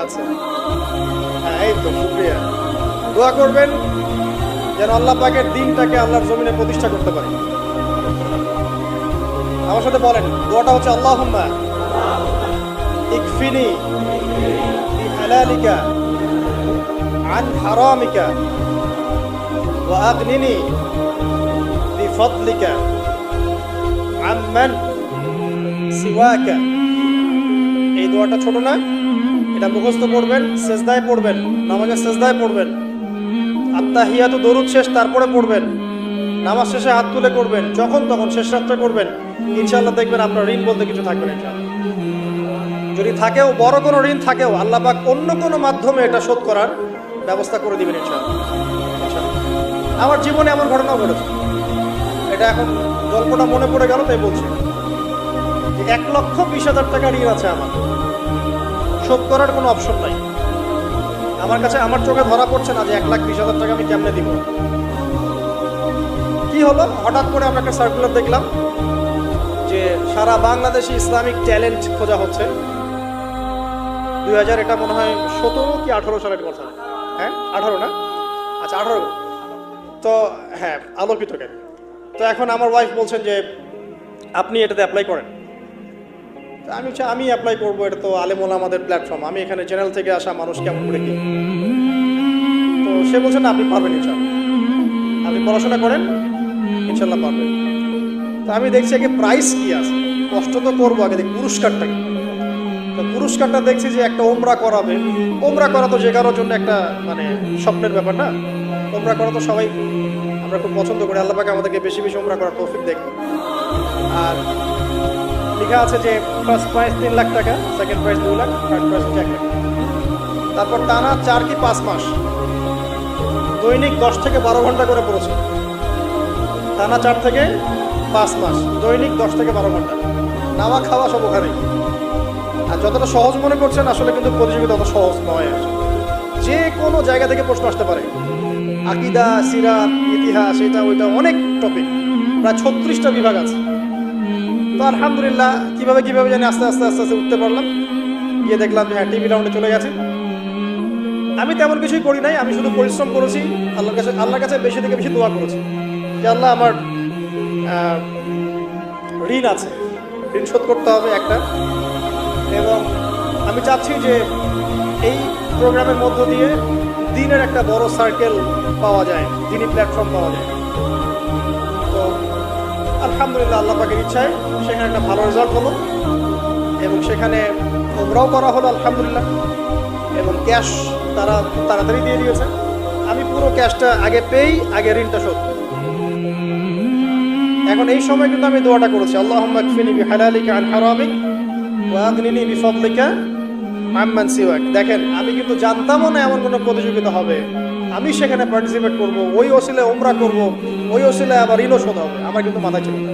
আচ্ছা, হ্যাঁ, এই তো শুকরিয়া। দোয়া করবেন যেন আল্লাহ পাকের দ্বীনটাকে আল্লাহর জমিনে প্রতিষ্ঠা করতে পারে। আমার সাথে বলেন, দোয়াটা হচ্ছে, আল্লাহুম্মা ইকফিনি বিহালালিকা আন হারামিকা ওয়া আগনিনি বিফদলিকা আম্মান সিওয়াকা। এই দোয়াটা ছোট না, এটা মুখস্থ করবেন, সেজদায় পড়বেন, নামাজের সেজদায় পড়বেন, আত্তাহিয়াতু দরুদ শেষ তারপরে পড়বেন, নামাজ শেষে হাত তুলে করবেন, যখন তখন শেষ রাত্রে করবেন। ইনশাআল্লাহ দেখবেন আপনার ঋণ বলতে কিছু থাকবে না। যদি থাকেও, বড় কোনো ঋণ থাকেও, আল্লাহ পাক অন্য কোনো মাধ্যমে এটা শোধ করার ব্যবস্থা করে দিবেন ইনশাআল্লাহ। আমার জীবনে এমন ঘটনাও ঘটেছে, এটা এখন গল্পটা মনে পড়ে গেল তাই বলছি। 1,20,000 টাকা ঋণ আছে আমার, শোধ করার কোনো অপশন নাই আমার কাছে। আমার চোখে ধরা পড়ছে না যে 1,20,000 টাকা আমি কেমনে দিব। কি হলো, হঠাৎ করে আমরা একটা সার্কুলার দেখলাম যে সারা বাংলাদেশে ইসলামিক ট্যালেন্ট খোঁজা হচ্ছে। 2000, এটা মনে হয় 17 কি 18 সালের কথা, হ্যাঁ 18 না, আচ্ছা 18। তো হ্যাঁ, আলোকিত কেন। তো এখন আমার ওয়াইফ বলছেন যে আপনি এটাতে অ্যাপ্লাই করেন। আমি অ্যাপ্লাই করবো, এটা তো আলেম ওলামাদের প্ল্যাটফর্ম, আমি এখানে চ্যানেল থেকে আসা মানুষ কেমন করে কি। তো সে বলছেন না, আপনি পারবেন ইনশাআল্লাহ, আপনি পড়াশোনা করেন, ইনশাআল্লাহ পারবেন। তো আমি দেখছি আগে প্রাইস কি আছে, কষ্ট তো করবো, আগে দেখি পুরস্কারটা কি। তো পুরস্কারটা দেখছি যে একটা ওমরা করাবে। ওমরা করা তো যে কারোর জন্য একটা মানে স্বপ্নের ব্যাপার না। ওমরা করা তো সবাই আমরা খুব পছন্দ করি, আল্লাহ পাক আমাদেরকে বেশি বেশি ওমরা করার তৌফিক দেখ। আর লেখা আছে যে ফার্স্ট প্রাইজ 3 লাখ টাকা, second prize 2 lakh, third prize 1 lakh. তারপর টানা 4 কি 5 মাস দৈনিক 10 থেকে 12 ঘন্টা করে পড়েছে। টানা 4 থেকে 5 মাস দৈনিক 10 থেকে 12 ঘন্টা, নাওয়া খাওয়া সব ওখানে। আর যতটা সহজ মনে করছেন, আসলে কিন্তু প্রতিযোগিতা অত সহজ নয়। যে কোনো জায়গা থেকে প্রশ্ন আসতে পারে, আকিদা, সিরাত, ইতিহাস, এটা ওইটা অনেক টপিক, প্রায় 36টা বিভাগ আছে। তো আলহামদুলিল্লাহ কিভাবে জানি আস্তে আস্তে উঠতে পারলাম। গিয়ে দেখলাম যে হ্যাঁ, টিভি রাউন্ডে চলে গেছে। আমি তেমন কিছুই করি নাই, আমি শুধু পরিশ্রম করেছি, আল্লাহর কাছে বেশি থেকে বেশি দোয়া করেছি যে আল্লাহ, আমার ঋণ আছে, ঋণ শোধ করতে হবে একটা। এবং আমি চাচ্ছি যে এই প্রোগ্রামের মধ্য দিয়ে দিনের একটা বড় সার্কেল পাওয়া যায়, দিনই প্ল্যাটফর্ম পাওয়া যায়। তো আলহামদুলিল্লাহ আল্লাহ পাকের ইচ্ছায় সেখানে একটা ভালো রেজাল্ট হলো এবং সেখানে ওমরাও করা হলো আলহামদুলিল্লাহ। এবং ক্যাশ তারা তাড়াতাড়ি দিয়ে দিয়েছে। আমি পুরো ক্যাশটা আগে পেয়েই আগে ঋণটা শোধ। এখন এই সময় কিন্তু আমি দোয়াটা করেছি, আল্লাহুম্মা কফিনি বিহালালিকা আন হারামিক ওয়া আগনিনি বিফাদলিকা আম্মান সিওয়াক। দেখেন আমি কিন্তু জানতামও না এমন কোনো প্রতিযোগিতা হবে, আমি সেখানে পার্টিসিপেট করব, ওই ওসিলায় উমরা করব, ওই ওসিলায় আবার ঋণও শোধ হবে, আমার কিন্তু মাথায় ছিল না।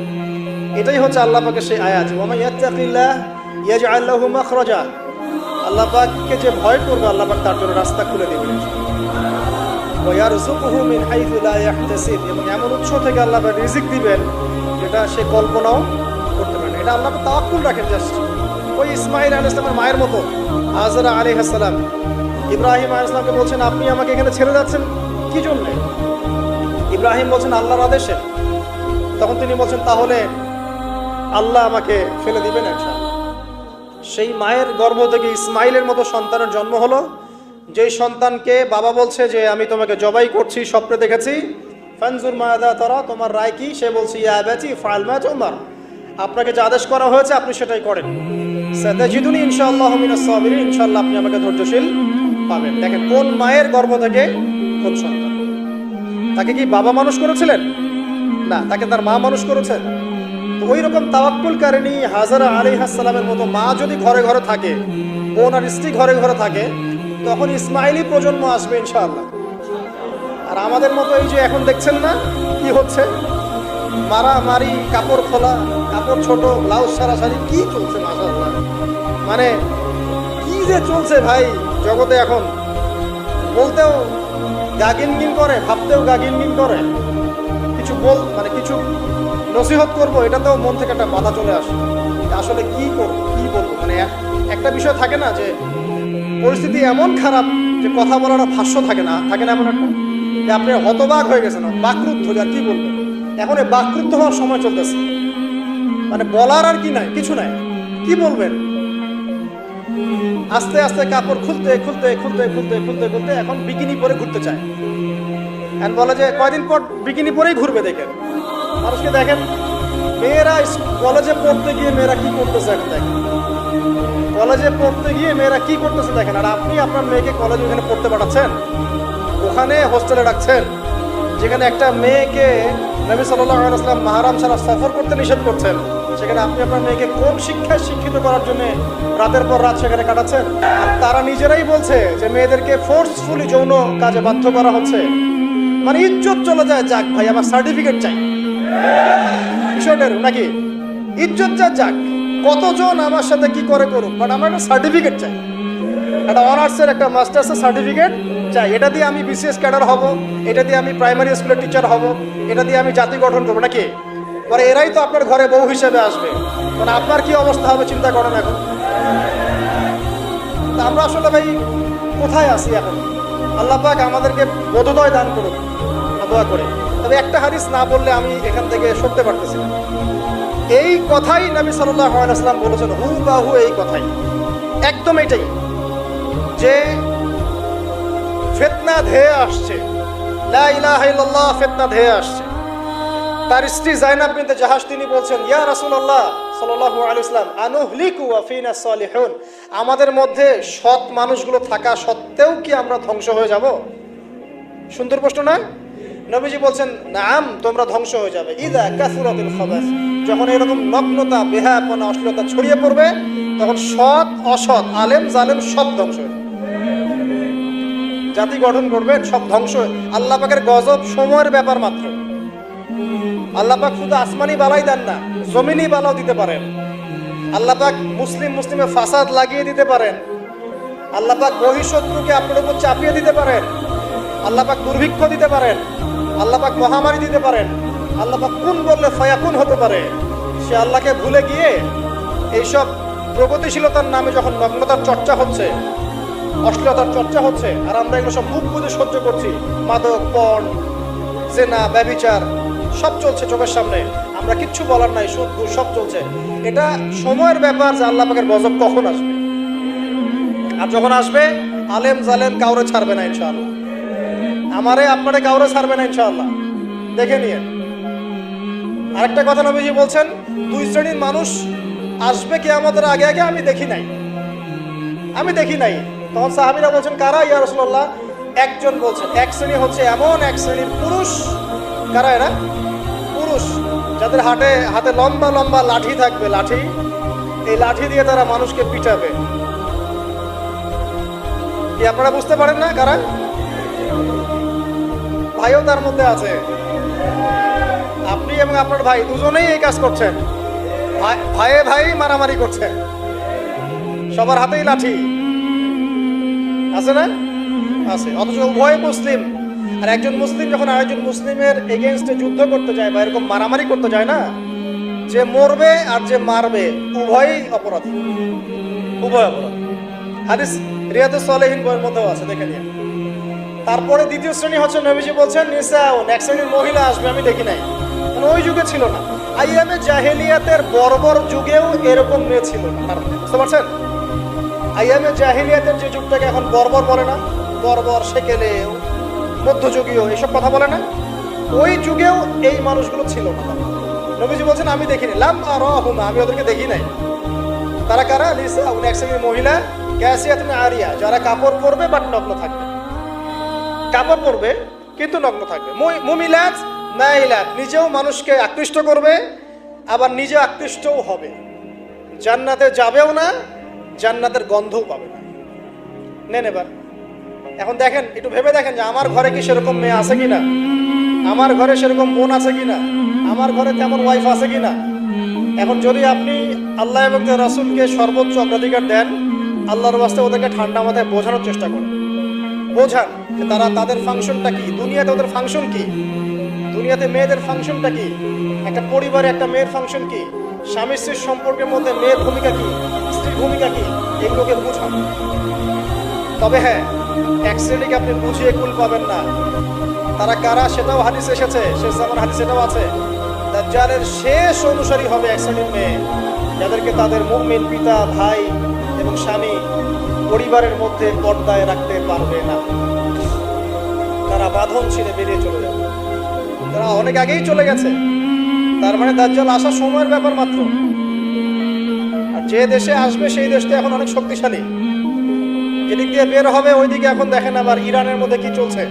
এটাই হচ্ছে আল্লাহ পাকের সেই আয়াত, ওয়া মান ইয়াত্তাকিল্লাহ ইয়াজআল লাহু মাখরাজা। আল্লাহ পাককে যে ভয় করবে আল্লাহ পাক তার জন্য রাস্তা খুলে দেবেন। ওয়া ইয়ারযুকুহু মিন হাইযু লা ইয়াহতাসিব, এবং এমন উৎস থেকে আল্লাহ পাক রিজিক দিবেন যেটা সে কল্পনাও করতে পারে না। এটা আল্লাহ পাক তাওয়াক্কুল রাখেন। জাস্ট ওই ইসমাঈল আলাইহিস সালামের মায়ের মতো হাজরা আলাইহিস সালাম ইব্রাহিম আলাইহিস সালামকে বলছেন, আপনি আমাকে এখানে ছেড়ে যাচ্ছেন কি জন্য? ইব্রাহিম বলছেন আল্লাহর আদেশে। তখন তিনি বলছেন তাহলে আল্লাহ আমাকে ফেলে দিবেন ইনশাআল্লাহ। সেই মায়ের গর্ভ থেকে ইসমাইলের মতো সন্তানের জন্ম হলো, যেই সন্তানকে বাবা বলছে যে আমি তোমাকে জবাই করছি, স্বপ্নে দেখেছি, ফানজুর মাযা তারা, তোমার রায় কি? সে বলছে ইয়া আবাতি ফাআল মা তুমার, আপনাকে যে আদেশ করা হয়েছে আপনি সেটাই করেন। সাতাজিদুনি ইনশাআল্লাহু মিনাস সাবিরিন, ইনশাআল্লাহ আপনি আমাকে ধৈর্যশীল পাবেন। দেখেন কোন মায়ের গর্ভ থেকে কোন সন্তান। তাকে কি বাবা মানুষ করেছিলেন? না, তাকে তার মা মানুষ করেছেন। তো ওই রকম তাওয়াক্কুলকারিনী হাজরা আলাইহিস সালামের মতো মা যদি ঘরে ঘরে থাকে, বোন আর স্ত্রী ঘরে ঘরে থাকে, তখন ইসমাইলি প্রজন্ম আসবে ইনশাআল্লাহ। আর আমাদের মতো এই যে এখন দেখছেন না কি হচ্ছে, মারামারি, কাপড় খোলা, কাপড় ছোট, ব্লাউজ সারাসারি, কি চলছে মাশাআল্লাহ। মানে কি যে চলছে ভাই জগতে, এখন বলতেও গা গিনগিন করে, ভাবতেও গা গিনগিন করে। কিছু মানে কিছু নসিহত করবো, এটাতেও মন থেকে একটা বাধা চলে আসে। আসলে কি করবো, কি বলবো, মানে একটা বিষয় থাকে না যে পরিস্থিতি এমন খারাপ যে কথা বলার ভাষ্য থাকে না এমন একটা, যে আপনি হতবাক হয়ে গেছেন, বাকরুদ্ধ, আর কি বলবেন। এখন এই বাকরুদ্ধ হওয়ার সময় চলতেছে, মানে বলার আর কি নাই, কিছু নাই, কি বলবেন। আস্তে আস্তে কাপড় খুলতে খুলতে খুলতে খুলতে খুলতে খুলতে এখন বিকিনি পরে ঘুরতে চায়। এখন বলে যে কয়দিন পর বিকিনি পরেই ঘুরবে। দেখেন মানুষকে, দেখেন মেয়েরা কলেজে পড়তে গিয়ে মেয়েরা কি করতেছে, এখন দেখেন কলেজে পড়তে গিয়ে মেয়েরা কি করতেছে দেখেন। আর আপনি আপনার মেয়েকে কলেজে ওখানে পড়তে পাঠাচ্ছেন, ওখানে হোস্টেলে রাখছেন, যেখানে একটা মেয়েকে নবী সাল্লাল্লাহু আলাইহি ওয়াসাল্লাম মাহরাম ছাড়া সফর করতে নিষেধ করছেন, সেখানে আপনি আপনার মেয়েকে কোন শিক্ষায় শিক্ষিত করার জন্য রাতের পর রাত সেখানে কাটাচ্ছেন। আর তারা নিজেরাই বলছে যে মেয়েদেরকে ফোর্সফুলি যৌন কাজে বাধ্য করা হচ্ছে। মানে ইজ্জত চলে যায়, যাক ভাই আমার সার্টিফিকেট চাই, বিষয়টার নাকি ইজ্জত যাক, কতজন আমার সাথে কি করে করুক, বাট আমার একটা সার্টিফিকেট চাই, একটা অনার্সের একটা মাস্টার্সের সার্টিফিকেট চাই। এটা দিয়ে আমি বিসিএস ক্যাডার হব, এটা দিয়ে আমি প্রাইমারি স্কুলের টিচার হব, এটা দিয়ে আমি জাতি গঠন করবো নাকি। মানে এরাই তো আপনার ঘরে বউ হিসেবে আসবে, মানে আপনার কি অবস্থা হবে চিন্তা করেন এখন। তা আমরা আসলে ভাই কোথায় আছি এখন? আল্লাহ পাক আমাদেরকে বোধোদয় দান করুক, দোয়া করে। তবে একটা হাদিস না বললে আমি এখান থেকে সরতে পারতেছি না। এই কথাই নবী সাল্লাল্লাহু আলাইহি ওয়াসাল্লাম বলেছেন, হুবহু এই কথাই, একদম এটাই, যে ফিতনা ধেয়ে আসছে, লা ইলাহা ইল্লাল্লাহ, ফিতনা ধেয়ে আসছে। তার স্ত্রী যায়েনাব বিনতে জাহাশ তিনি বলছেন, ইয়া রাসূলুল্লাহ সাল্লাল্লাহু আলাইহি ওয়াসাল্লাম, আনুহলিকু ওয়া ফিনা সালিহুন, আমাদের মধ্যে সৎ মানুষগুলো থাকা সত্ত্বেও কি আমরা ধ্বংস হয়ে যাব? সুন্দর প্রশ্ন না? নবীজি বলছেন, নাম, তোমরা ধ্বংস হয়ে যাবে। ইদা কাসুরাতুল খাবাস, যখন এরকম নগ্নতা, বেহায়াপনা, অশ্লীলতা ছড়িয়ে পড়বে, তখন সৎ অসৎ, আলেম জালেম সব ধ্বংস হয়ে যাবে। জাতি গঠন করবেন সব ধ্বংস। আল্লাহ পাকের গজব সময়ের ব্যাপার মাত্র। আল্লাহ পাক শুধু আসমানি বালাই দেন না, জমিনি বালাও দিতে পারেন। আল্লাহ পাক মুসলিমে ফাসাদ লাগিয়ে দিতে পারেন। আল্লাহ পাক বহিঃশত্রুকে আপনার উপর চাপিয়ে দিতে পারেন। আল্লাহ পাক দুর্ভিক্ষ দিতে পারেন। আল্লাহ পাক মহামারী দিতে পারেন। আল্লাহ পাক কোন বললে ফায়াকুন হতে পারে। সে আল্লাহকে ভুলে গিয়ে এইসব প্রগতিশীলতার নামে যখন নগ্নতার চর্চা হচ্ছে, অশ্লীলতার চর্চা হচ্ছে, আর আমরা এগুলো সব মুখ বুঝে সহ্য করছি, মাদক, পর্ন, জেনা, ব্যভিচার সব চলছে চোখের সামনে, আমরা কিচ্ছু বলার নাই, সুদ ঘুষ সব চলছে। এটা সময়ের ব্যাপার যে আল্লাহ পাকের গজব কখন আসবে। আর যখন আসবে আলেম জালেম কাউরে ছাড়বে না ইনশাআল্লাহ। আমারে আপনারে কাউরে ছাড়বে না ইনশাআল্লাহ, দেখে নিয়ে। আরেকটা কথা নবীজি বলছেন, দুই শ্রেণীর মানুষ আসবে কিয়ামতের আগে আগে, আমি দেখি নাই। তখন সাহাবীরা বলছেন, কারা ইয়া রাসূলুল্লাহ? একজন বলছেন, এক শ্রেণী হচ্ছে এমন এক শ্রেণীর পুরুষ। কারা এরা? পুরুষ, যাদের হাতে লম্বা লম্বা লাঠি থাকবে, লাঠি, এই লাঠি দিয়ে তারা মানুষকে পিটাবে। কি আপনারা বুঝতে পারেন না কারা? ভাইও তার মধ্যে আছে, আপনি এবং আপনার ভাই দুজনেই এই কাজ করছেন, ভাইয়ে ভাই মারামারি করছেন, সবার হাতেই লাঠি আছে না? আছে। অথচ উভয় মুসলিম, আর একজন মুসলিম যখন আরেকজন মুসলিমের এগেইনস্টে যুদ্ধ করতে যায় বা এরকম মারামারি করতে যায় না, যে মরবে আর যে মারবে উভয়ই অপরাধী, উভয় অপরাধী। হাদিস রিয়াদুস সালেহিন বইয়ের মধ্যেও আছে, দেখে নিন। তারপরে দ্বিতীয় শ্রেণী হচ্ছে, নবীজি বলছেন নিসাউন, এক শ্রেণীর মহিলা আসবে, আমি দেখি নাই, মানে ওই যুগে ছিল না। আইয়ামে জাহেলিয়াতের বর্বর যুগেও এরকম মেয়ে ছিল না, বুঝতে পারছেন? আইয়ামে জাহেলিয়াতের যে যুগটাকে এখন বর্বর বলে না, বর্বর, সেকেলে, মধ্যযুগীয় এসব কথা বলে না, ওই যুগেও এই মানুষগুলো ছিল না। নবীজি বলছেন আমি দেখিনি, লাম আরাহুমা, আমি ওদেরকে দেখি নাই। তারা কারা? নিসাউন, এক শ্রেণীর মহিলা, কাসিয়াতুন আরিয়া, যারা কাপড় পরবে বাট নগ্ন থাকবে, কাপড় পরবে কিন্তু নগ্ন থাকবে। মুমিলাত মাইলাত, নিজেও মানুষকে আকৃষ্ট করবে, আবার নিজে আকৃষ্টও হবে, জান্নাতে যাবেও না, জান্নাতের গন্ধও পাবে না। নেন এবার এখন দেখেন, একটু ভেবে দেখেন যে আমার ঘরে কি সেরকম মেয়ে আছে কিনা, আমার ঘরে সেরকম বোন আছে কিনা, আমার ঘরে তেমন ওয়াইফ আছে কিনা। এখন যদি আপনি আল্লাহ এবং তার রাসূলকে সর্বোচ্চ অগ্রাধিকার দেন, আল্লাহর ওয়াস্তে ওদেরকে ঠান্ডা মাথায় বোঝানোর চেষ্টা করেন, বোঝান যে তারা, তাদের ফাংশনটা কি, দুনিয়াতে ওদের ফাংশন কি, দুনিয়াতে মেয়েদের ফাংশনটা কি, একটা পরিবারে একটা মেয়ের ফাংশন কি, স্বামী স্ত্রীর সম্পর্কের মধ্যে মেয়ের ভূমিকা কি, স্ত্রীর ভূমিকা কি, এগুলোকে বোঝান। তবে হ্যাঁ, এক শ্রেণীকে আপনি বুঝিয়ে কুল পাবেন না। তারা কারা সেটাও হাদিস এসেছে, শেষ জামার হাদিস এটাও আছে। দাজ্জালের শেষ অনুসারী হবে এক শ্রেণীর মেয়ে, যাদেরকে তাদের মুমিন পিতা, ভাই এবং স্বামী পরিবারের মধ্যে পর্দায় রাখতে পারবে না। তারা বাঁধন ছিঁড়ে বেরিয়ে চলে যাবে, তারা অনেক আগেই চলে গেছে। তার মানে দাজ্জাল আসার সময়ের ব্যাপার মাত্র। আর যে দেশে আসবে সেই দেশটা এখন অনেক শক্তিশালী, যেদিক দিয়ে বের হবে ওইদিকে এখন দেখেন আবার ইরানের মধ্যে কি চলছে,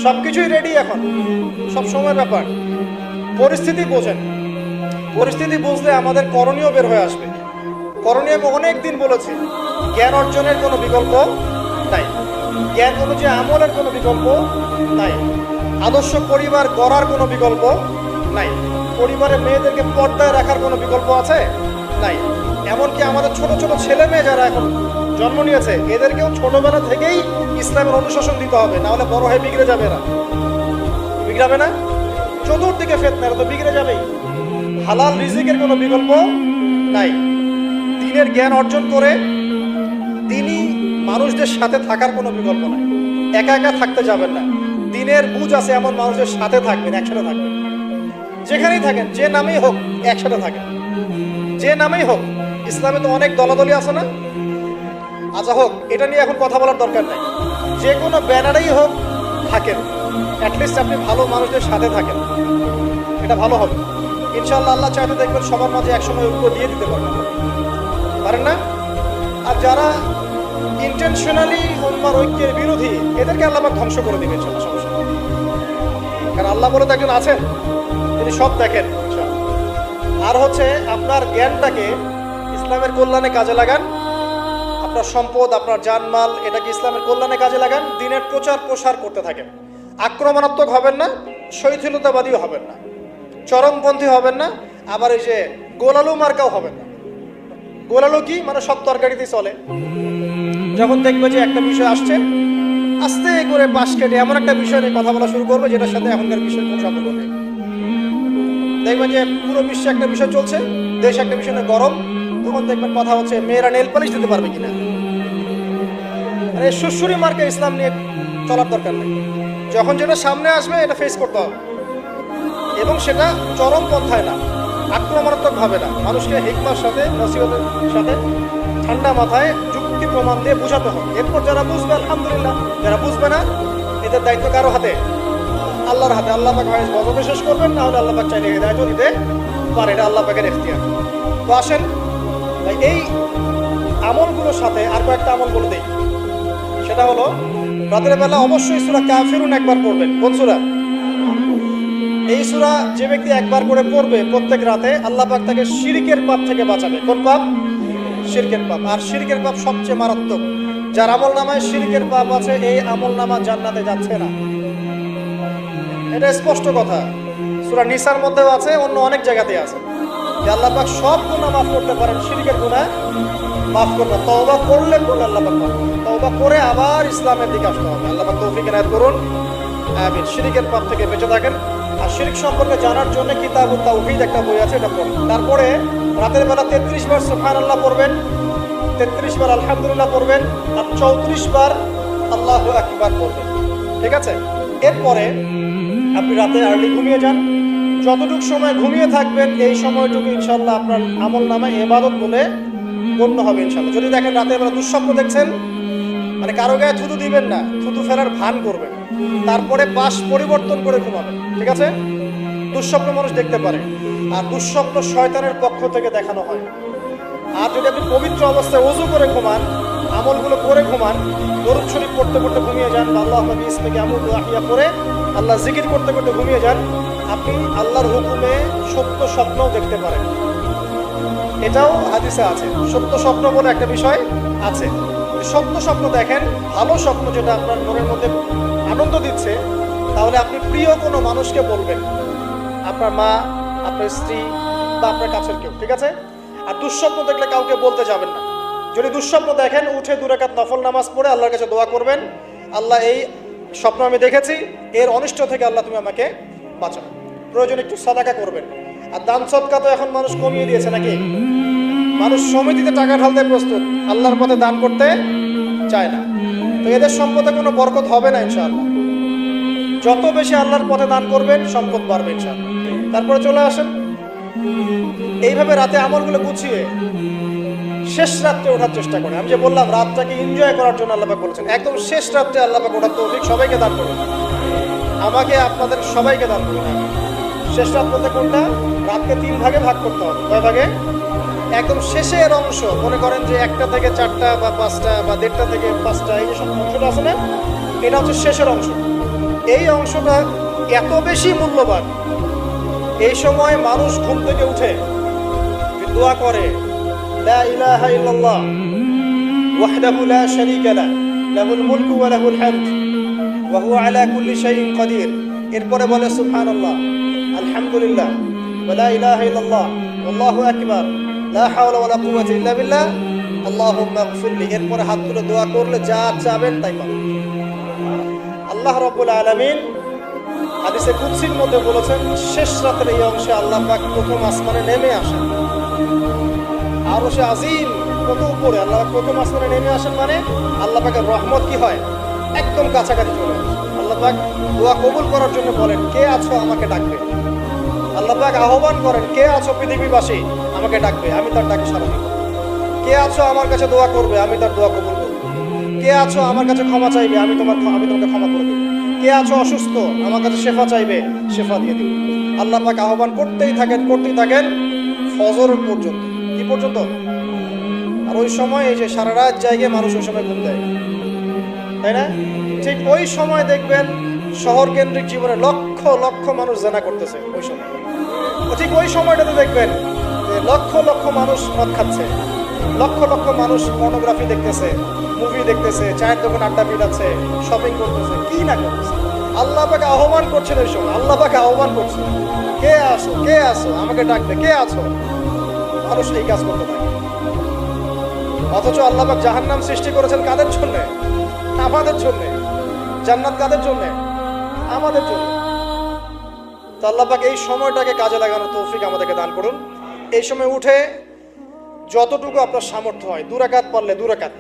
সবকিছুই রেডি, এখন সব সময়ের ব্যাপার। পরিস্থিতি বোঝেন, পরিস্থিতি বুঝলে আমাদের করণীয় বের হয়ে আসবে। করণীয় আমি অনেক দিন বলেছি, জ্ঞান অর্জনের কোনো বিকল্প নাই, জ্ঞান অনুযায়ী আমলের কোনো বিকল্প নাই, আদর্শ পরিবার গড়ার কোনো বিকল্প নাই, পরিবারের মেয়েদেরকে পর্দায় রাখার কোনো বিকল্প আছে নাই। এমনকি আমাদের ছোট ছোট ছেলে মেয়ে যারা এখন জন্ম নিয়েছে, এদেরকেও ছোটবেলা থেকেই ইসলামের অনুশাসন দিতে হবে, না হলে বড় হয়ে বিগড়ে যাবে। না বিগড়াবে না, চতুর্দিকে ফিতনা, তো বিগড়ে যাবেই। হালাল রিজিকের কোনো বিকল্প নাই। দ্বীনের জ্ঞান অর্জন করে দ্বীনি মানুষদের সাথে থাকার কোনো বিকল্প নাই। একা একা থাকতে যাবেন না, দ্বীনের বুঝ আছে এমন মানুষের সাথে থাকবেন, একসাথে থাকবেন, যেখানেই থাকেন, যে নামেই হোক একসাথে থাকেন, যে নামেই হোক। ইসলামে তো অনেক দলাদলি আছে না, আচ্ছা হোক, এটা নিয়ে এখন কথা বলার দরকার নাই, যে কোনো ব্যানারেই হোক থাকেন, অ্যাটলিস্ট আপনি ভালো মানুষদের সাথে থাকেন, এটা ভালো হবে ইনশাআল্লাহ। আল্লাহ চাইতে দেখবেন সবার মাঝে একসময় ঐক্য দিয়ে দিতে পারেন না। আর যারা ইন্টেনশনালি উম্মার ঐক্যের বিরোধী, এদেরকে আল্লাহ পাক ধ্বংস করে দিবেন সমস্যা। কারণ আল্লাহ বলে তো একজন আছেন, তিনি সব দেখেন। আর হচ্ছে আপনার জ্ঞানটাকে ইসলামের কল্যাণে কাজে লাগান, আপনার সম্পদ, আপনার জানমাল, এটাকে ইসলামের কল্যাণে কাজে লাগান, দ্বীনের প্রচার প্রসার করতে থাকেন। আক্রমণাত্মক হবেন না, শৈথিলতাবাদীও হবেন না, চরমপন্থী হবেন না, আবার এই যে গোলালু মার্কাও হবেন না। গোলালু কি মানে সব তরকারিতেই চলে, যখন দেখবে যে একটা বিষয় আসছে আস্তে করে পাশ কেটে এমন একটা বিষয় নিয়ে কথা বলা শুরু করবে যেটার সাথে এখনকার বিষয়ের কোনো সম্পর্ক নেই। দেখবেন যে পুরো বিশ্বে একটা বিষয় চলছে, দেশ একটা বিষয় নিয়ে গরম, তখন দেখবেন কথা হচ্ছে মেয়েরা নেল পালিশ দিতে পারবে কিনা। আরে সুশ্রী মার্কা ইসলাম নিয়ে চলার দরকার নেই, যখন যেটা সামনে আসবে এটা ফেস করতে হবে, এবং সেটা চরম পন্থায় না, আক্রমণাত্মক ভাবে না, মানুষকে হিকমার সাথে, নসিহতের সাথে ঠান্ডা মাথায় যুক্তি প্রমাণ দিয়ে বোঝাতে হবে। এরপর যারা বুঝবে আলহামদুলিল্লাহ, যারা বুঝবে না এদের দায়িত্ব কারো হাতে? আল্লাহর হাতে। আল্লাহ পাক হয় গজবে শেষ করবেন, না হলে আল্লাহ পাক চাইলে দায়িত্ব দিতে পারে। এটা আল্লাহ পাকের এখতিয়ার। তো আসেন ভাই, এই আমলগুলোর সাথে আর কয়েকটা আমল বলে দেই। সেটা হলো রাতের বেলা অবশ্যই সূরা কাফিরুন একবার পড়বেন। কোন সূরা? এই সূরা যে ব্যক্তি একবার করে পড়বে প্রত্যেক রাতে, আল্লাহ পাক তাকে শিরকের পাপ থেকে বাঁচাবে। কোন পাপ? শিরকের পাপ। আর শিরকের পাপ সবচেয়ে মারাত্মক। যার আমল নামায় শিরকের পাপ আছে, এই আমল নামা জান্নাতে যাচ্ছে না। এটা স্পষ্ট কথা। সূরা নিসার মধ্যেও আছে, অন্য অনেক জায়গাতেই আছে যে আল্লাহ পাক সব গুনাহ মাফ করতে পারেন, শিরকের গুনাহ মাফ করবেন। তওবা করলে আল্লাহ পাক মাফ করবেন। তওবা করে আবার ইসলামের দিকে আসতে হবে। আল্লাহ পাক তৌফিক এনায়েত করুন। আমিন। শিরকের পাপ থেকে বেঁচে থাকেন। আর শিরক সম্পর্কে জানার জন্য কিতাবুত তাওহীদ একটা বই আছে, এটা পড়ুন। তারপরে রাতের বেলা 33 বার সুবহানাল্লাহ পড়বেন, 33 বার আলহামদুলিল্লাহ পড়বেন, আর 34 বার আল্লাহু আকবার পড়বেন। ঠিক আছে? এরপরে আপনি রাতে আর্লি ঘুমিয়ে যান। যতটুকু সময় ঘুমিয়ে থাকবেন এই সময়টুকু ইনশাআল্লাহ আপনার আমল নামায় ইবাদত বলে গণ্য হবে ইনশাআল্লাহ। যদি দেখেন রাতের বেলা দুঃস্বপ্ন দেখছেন, মানে কারো গায়ে থুতু দিবেন না, থুতু ফেরার ভান করবেন, তারপরে পাশ পরিবর্তন করে ঘুমাবেন। ঠিক আছে? দুঃস্বপ্ন মানুষ দেখতে পারে, আর দুঃস্বপ্ন শয়তানের পক্ষ থেকে দেখানো হয়। আর যদি আপনি পবিত্র অবস্থায় ওযু করে ঘুমান, আমলগুলো করে ঘুমান, দরুদ শরীফ পড়তে পড়তে ঘুমিয়ে যান, বা আল্লাহুম্মা বিসমিকা আমুতু ওয়া আহইয়া পড়ে আল্লাহ জিকির করতে করতে ঘুমিয়ে যান, আপনি আল্লাহর হুকুমে সত্য স্বপ্নও দেখতে পারেন। এটাও হাদিসে আছে। সত্য স্বপ্ন বলে একটা বিষয় আছে। সত্য স্বপ্ন দেখেন, ভালো স্বপ্ন যেটা আপনার মনের মধ্যে আনন্দ দিচ্ছে, তাহলে আপনি প্রিয় কোনো মানুষকে বলবেন, আপনার মা, আপনার স্ত্রী বা আপনার কাছের কেউ। ঠিক আছে? আর দুঃস্বপ্ন দেখলে কাউকে বলতে যাবেন না। যদি দুঃস্বপ্ন দেখেন, উঠে 2 রাকাত নফল নামাজ পড়ে আল্লাহর কাছে দোয়া করবেন, আল্লাহ এই স্বপ্ন আমি দেখেছি, এর অনিষ্ট থেকে আল্লাহ তুমি আমাকে বাঁচাও। প্রয়োজন একটু সাদাকা করবেন। আর দান সদকা তো এখন মানুষ কমিয়ে দিয়েছে নাকি? মানুষ সমিতিতে টাকা ঢালতে প্রস্তুত, আল্লাহর পথে দান করতে চায় না। তো এদের সম্পদে কোনো বরকত হবে না ইনশাআল্লাহ। যত বেশি আল্লাহর পথে দান করবেন সম্পদ বাড়বে ইনশাআল্লাহ। তারপরে চলে আসেন এইভাবে রাতে আমলগুলো গুছিয়ে শেষ রাত্রে ওঠার চেষ্টা করেন। আমি যে বললাম রাতটাকে এনজয় করার জন্য আল্লাহ পাক বলেছেন, একদম শেষ রাত্রে আল্লাহ পাক ওঠার তৌফিক সবাইকে দান করুন। আমাকে, আপনাদের সবাইকে দান করুন। শেষ রাত বলতে কোনটা? রাতকে 3 ভাগে ভাগ করতে হবে। কয় ভাগে? একদম শেষের অংশ, মনে করেন যে 1টা থেকে 4টা বা 5টা বা 1.5টা থেকে 5টা, এই যে অংশটা আছে না, এটা হচ্ছে শেষের অংশ। এই অংশটা এত বেশি মূল্যবান, এই সময় মানুষ ঘুম থেকে উঠে দোয়া করে, লা ইলাহা ইল্লাল্লাহ ওয়াহদাহু লা শারীকা লাহু লাহুল মুলকু ওয়া লাহুল হামদ ওয়া হুয়া আলা কুল্লি শাইইন কাদির। এরপরে বলে সুবহানাল্লাহ, আলহামদুলিল্লাহ, ওয়া লা ইলাহা ইল্লাল্লাহ, আল্লাহু আকবার, লা হাওলা ওয়া লা কুওয়াতা ইল্লা বিল্লাহ, আল্লাহুম্মা ইগফিরলি। এরপরে হাত তুলে দোয়া করলে যা চাবেন তাই পাবেন। আল্লাহ রাব্বুল আলামিন হাদিসে কুদসির মধ্যে বলেছেন, শেষ রাতের এই অংশে আল্লাহ পাক প্রথম আসমানে নেমে আসেন। আরশে আজিম কত উপরে, আল্লাহ পাক প্রথম আসমানে নেমে আসেন, মানে আল্লাহ পাকের রহমত কি হয়, একদম কাছাকাছি চলে আসে। আল্লাহ পাক দোয়া কবুল করার জন্য বলেন, কে আছো আমাকে ডাকবে। আল্লাহ পাক আহ্বান করেন, কে আছো পৃথিবীবাসী আমাকে ডাকবে, আমি তার ডাকে সাড়া দিব। কে আছো আমার কাছে দোয়া করবে, আমি তার দোয়া কবুল করব। কে আছো আমার কাছে ক্ষমা চাইবে, আমি তোমাকে ক্ষমা করে দেব। কে আছো অসুস্থ, আমার কাছে শেফা চাইবে, শেফা দিয়ে দিব। আল্লাহ পাক আহ্বান করতেই থাকেন ফজর পর্যন্ত। কি পর্যন্ত? আর ওই সময় এই যে সারা রাত জায়গায় মানুষ ওই সময় ঘুম দেয়, তাই না? ঠিক ওই সময় দেখবেন শহর কেন্দ্রিক জীবনে লক্ষ লক্ষ মানুষ জানা করতেছে ওই সময়। ঠিক ওই সময়টাতে দেখবেন যে লক্ষ লক্ষ মানুষ মদ খাচ্ছে, লক্ষ লক্ষ মানুষ পর্নোগ্রাফি দেখতেছে, মুভি দেখতেছে, চায়ের দোকান আড্ডা পিটাচ্ছে, শপিং করতেছে, কি না করতেছে। আল্লাহ পাক আহ্বান করছেন ওই সময়, আল্লাহ পাক আহ্বান করছে, কে আসো আমাকে ডাকবে, কে আছো। মানুষ এই কাজ করতে থাকে। অথচ আল্লাহ পাক জাহান্নাম সৃষ্টি করেছেন কাদের জন্য? আমাদের জন্য। জান্নাত কাদের জন্য? আমাদের জন্য। তো আল্লাহ পাক এই সময়টাকে কাজে লাগানোর তৌফিক আমাদেরকে দান করুন। এই সময় উঠে যতটুকু আপনার সামর্থ্য হয়, 2 রাকাত পারলে 2 রাকাত,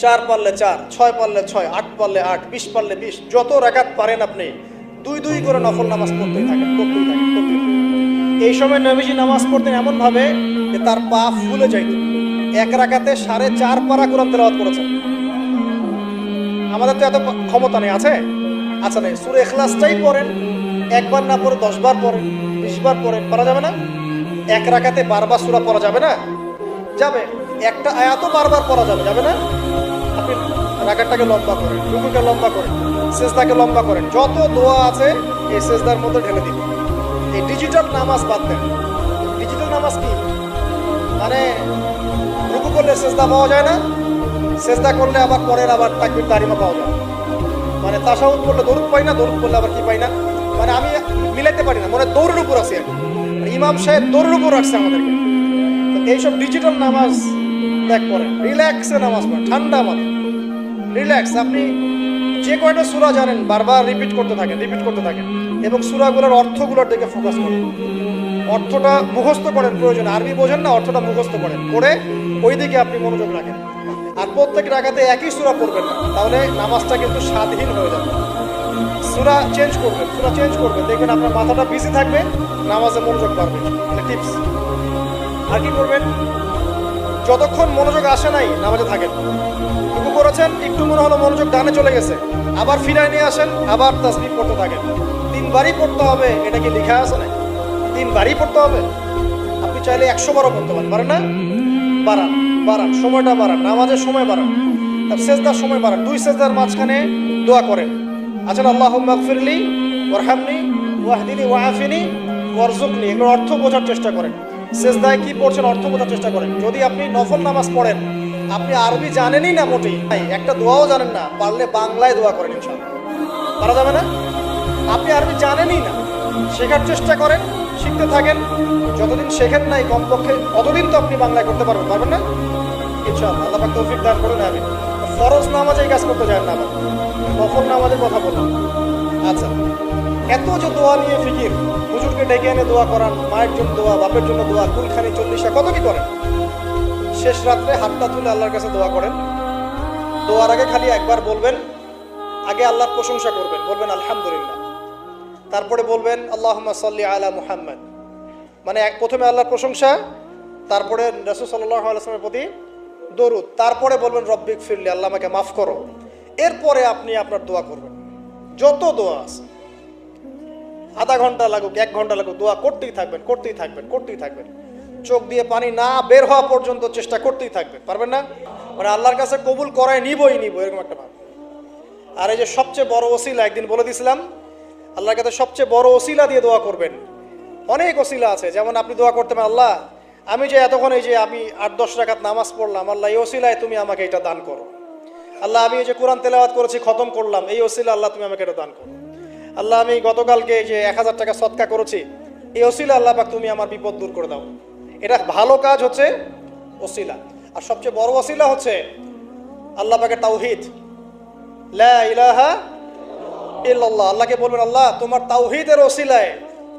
4 পারলে 4, 6 পারলে 6, 8 পারলে 8, 20 পারলে 20, যত রাকাত পারেন আপনি 2 করে নফল নামাজ পড়তেই থাকেন। এই সময় নবীজি নামাজ পড়তেন এমন ভাবে যে তার পা ফুলে যাইত। 1 রাকাতে 4.5 পারা কোরআন তেলাওয়াত করেছেন। আমাদের তো এত ক্ষমতা নেই, আছে? আচ্ছা নাই, সূরা ইখলাসটাই পড়েন, একবার না পড়ে 10 বার পড়েন, 20 বার পড়েন, পড়া যাবে না? এক রাকাতে বারবার সূরা পড়া যাবে না? যাবে। একটা আয়াতও বারবার পড়া যাবে, যাবে না? আপনি রাকাতটাকে লম্বা করেন, রুকুকে লম্বা করেন, সিজদাকে লম্বা করেন, যত দোয়া আছে এই সিজদার মধ্যে ঢেলে দিন। এই ডিজিটাল নামাজ বাদ দেন। ডিজিটাল নামাজ কি মানে? রুকু করলে সিজদা পাওয়া যায় না, সিজদা করলে আবার পরের আবার তাকবীর তাহরিমা পাওয়া যায়, মানে তাশাহুদ করলে দরুদ পাই না, দরুদ করলে আবার কি পাই না, মানে আমি মিলাইতে পারি না, মানে দৌড়ের উপর আছি আর কি। ইমাম সাহেব দৌড়ের উপর রাখছে আমাদেরকে। তো এইসব ডিজিটাল নামাজ ত্যাগ করেন, রিল্যাক্সে নামাজ পড়েন, ঠান্ডা মাথায় রিল্যাক্স। আপনি যে কয়টা সূরা জানেন বারবার রিপিট করতে থাকেন, রিপিট করতে থাকেন, এবং সূরাগুলোর অর্থগুলোর দিকে ফোকাস করেন। অর্থটা মুখস্থ করেন, প্রয়োজন আরবি বোঝেন না, অর্থটা মুখস্থ করেন, করে ওই দিকে আপনি মনোযোগ রাখেন। আর প্রত্যেক রাকাতে একই সূরা পড়বেন না, তাহলে নামাজটা কিন্তু স্বাদহীন হয়ে যাবে। সূরা চেঞ্জ করবেন, সূরা চেঞ্জ করবেন, দেখবেন আপনার মাথাটা বিজি থাকবে, নামাজে মনোযোগ বাড়বে। এটা টিপস। আর কি করবেন? যতক্ষণ মনোযোগ আসে নাই নামাজে থাকেন। রুকু করেছেন, একটু মনে হলো মনোযোগ ডানে চলে গেছে, আবার ফিরায় নিয়ে আসেন, আবার তাসবিহ পড়তে থাকেন। 3 বারই পড়তে হবে, এটা কি লেখা আছে না? 3 বারই পড়তে হবে। আপনি চাইলে 100 বারও পড়তে পারেন, পারেন না? বাড়ান, বাড়ান, সময়টা বাড়ান, নামাজের সময় বাড়ান, তার সেজদার সময় বাড়ান। 2 সেজদার মাঝখানে দোয়া করেন, আচ্ছা আল্লাহুম্মা গফিরলি ওয়ারহামনি ওয়াহদিনি ওয়াআফিনি ওয়ারযুকনি, এগুলোর অর্থ বোঝার চেষ্টা করেন। সেজদায় কি পড়ছেন অর্থ বোঝার চেষ্টা করেন। যদি আপনি নফল নামাজ পড়েন, আপনি আরবি জানেনই না মোটেই, একটা দোয়াও জানেন না, পারলে বাংলায় দোয়া করেন, ইনশাআল্লাহ পারা যাবে না? আপনি আরবি জানেনই না, শেখার চেষ্টা করেন, শিখতে থাকেন। যতদিন শেখেন নাই কমপক্ষে অতদিন তো আপনি বাংলায় করতে পারবেন, পারবেন না? ইনশাআল্লাহ আল্লাহ পাক তৌফিক দান করুন, আমিন। ফরজ নামাজে এই কাজ করতে যায় না, আবার নফল নামাজের কথা বললাম। আচ্ছা, এত যে দোয়া নিয়ে ফিকির, হুজুরকে ডেকে এনে দোয়া করান, মায়ের জন্য দোয়া, বাপের জন্য দোয়া, কুলখানি 40টা, কত কি করেন। শেষ রাত্রে হাতটা তুলে আল্লাহর কাছে দোয়া করেন। দোয়ার আগে খালি একবার বলবেন, আগে আল্লাহর প্রশংসা করবেন, বলবেন আলহামদুলিল্লাহ, তারপরে বলবেন আল্লাহুম্মা সাল্লি আলা মুহাম্মাদ, মানে প্রথমে আল্লাহর প্রশংসা, তারপরে রাসূল সাল্লাল্লাহু আলাইহি ওয়াসাল্লামের প্রতি দরুদ, তারপরে বলবেন রব্বিক ফিরলি, আল্লাহ আমাকে মাফ করো। এরপরে আপনি আপনার দোয়া করবেন, যত দোয়া আছে, আধা ঘন্টা লাগুক, 1 ঘন্টা লাগুক, দোয়া করতেই থাকবেন, করতেই থাকবেন, করতেই থাকবেন, চোখ দিয়ে পানি না বের হওয়া পর্যন্ত চেষ্টা করতেই থাকবেন, পারবেন না? মানে আল্লাহর কাছে কবুল করায় নিবই নিব, এরকম একটা ভাব। আর এই যে সবচেয়ে বড় ওসিলা, একদিন বলে দিয়েছিলাম, আল্লাহর কাছে সবচেয়ে বড় ওসিলা দিয়ে দোয়া করবেন। অনেক ওসিলা আছে, যেমন আপনি দোয়া করতে পারেন, আল্লাহ আমি যে এতক্ষণ এই যে আমি 8-10 রাকাত নামাজ পড়লাম, আল্লাহ এই ওসিলায় তুমি আমাকে এটা দান করো। আল্লাহ আমি এই যে কোরআন তেলাওয়াত করেছি, খতম করলাম, এই ওসিলা আল্লাহ তুমি আমাকে এটা দান করো। আল্লাহ আমি গতকালকে এই যে 1000 টাকা সদকা করেছি, এই ওসিলা আল্লাহ পাক তুমি আমার বিপদ দূর করে দাও। এটা ভালো কাজ হচ্ছে ওসিলা। আর সবচেয়ে বড় ওসিলা হচ্ছে আল্লাহ পাকের তাওহীদ, লা ইলাহা ইল্লাল্লাহ। আল্লাহকে বলবেন, আল্লাহ তোমার তাওহীদের ওসিলায়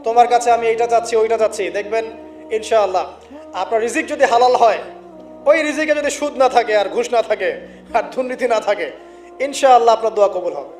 তোমার কাছে আমি এইটা চাচ্ছি, ওইটা চাচ্ছি। দেখবেন ইনশাআল্লাহ আপনার রিজিক যদি হালাল হয়, ওই রিজিকে যদি সুদ না থাকে, আর ঘুষ না থাকে, আর দুর্নীতি না থাকে, ইনশাআল্লাহ আপনার দোয়া কবুল হবে।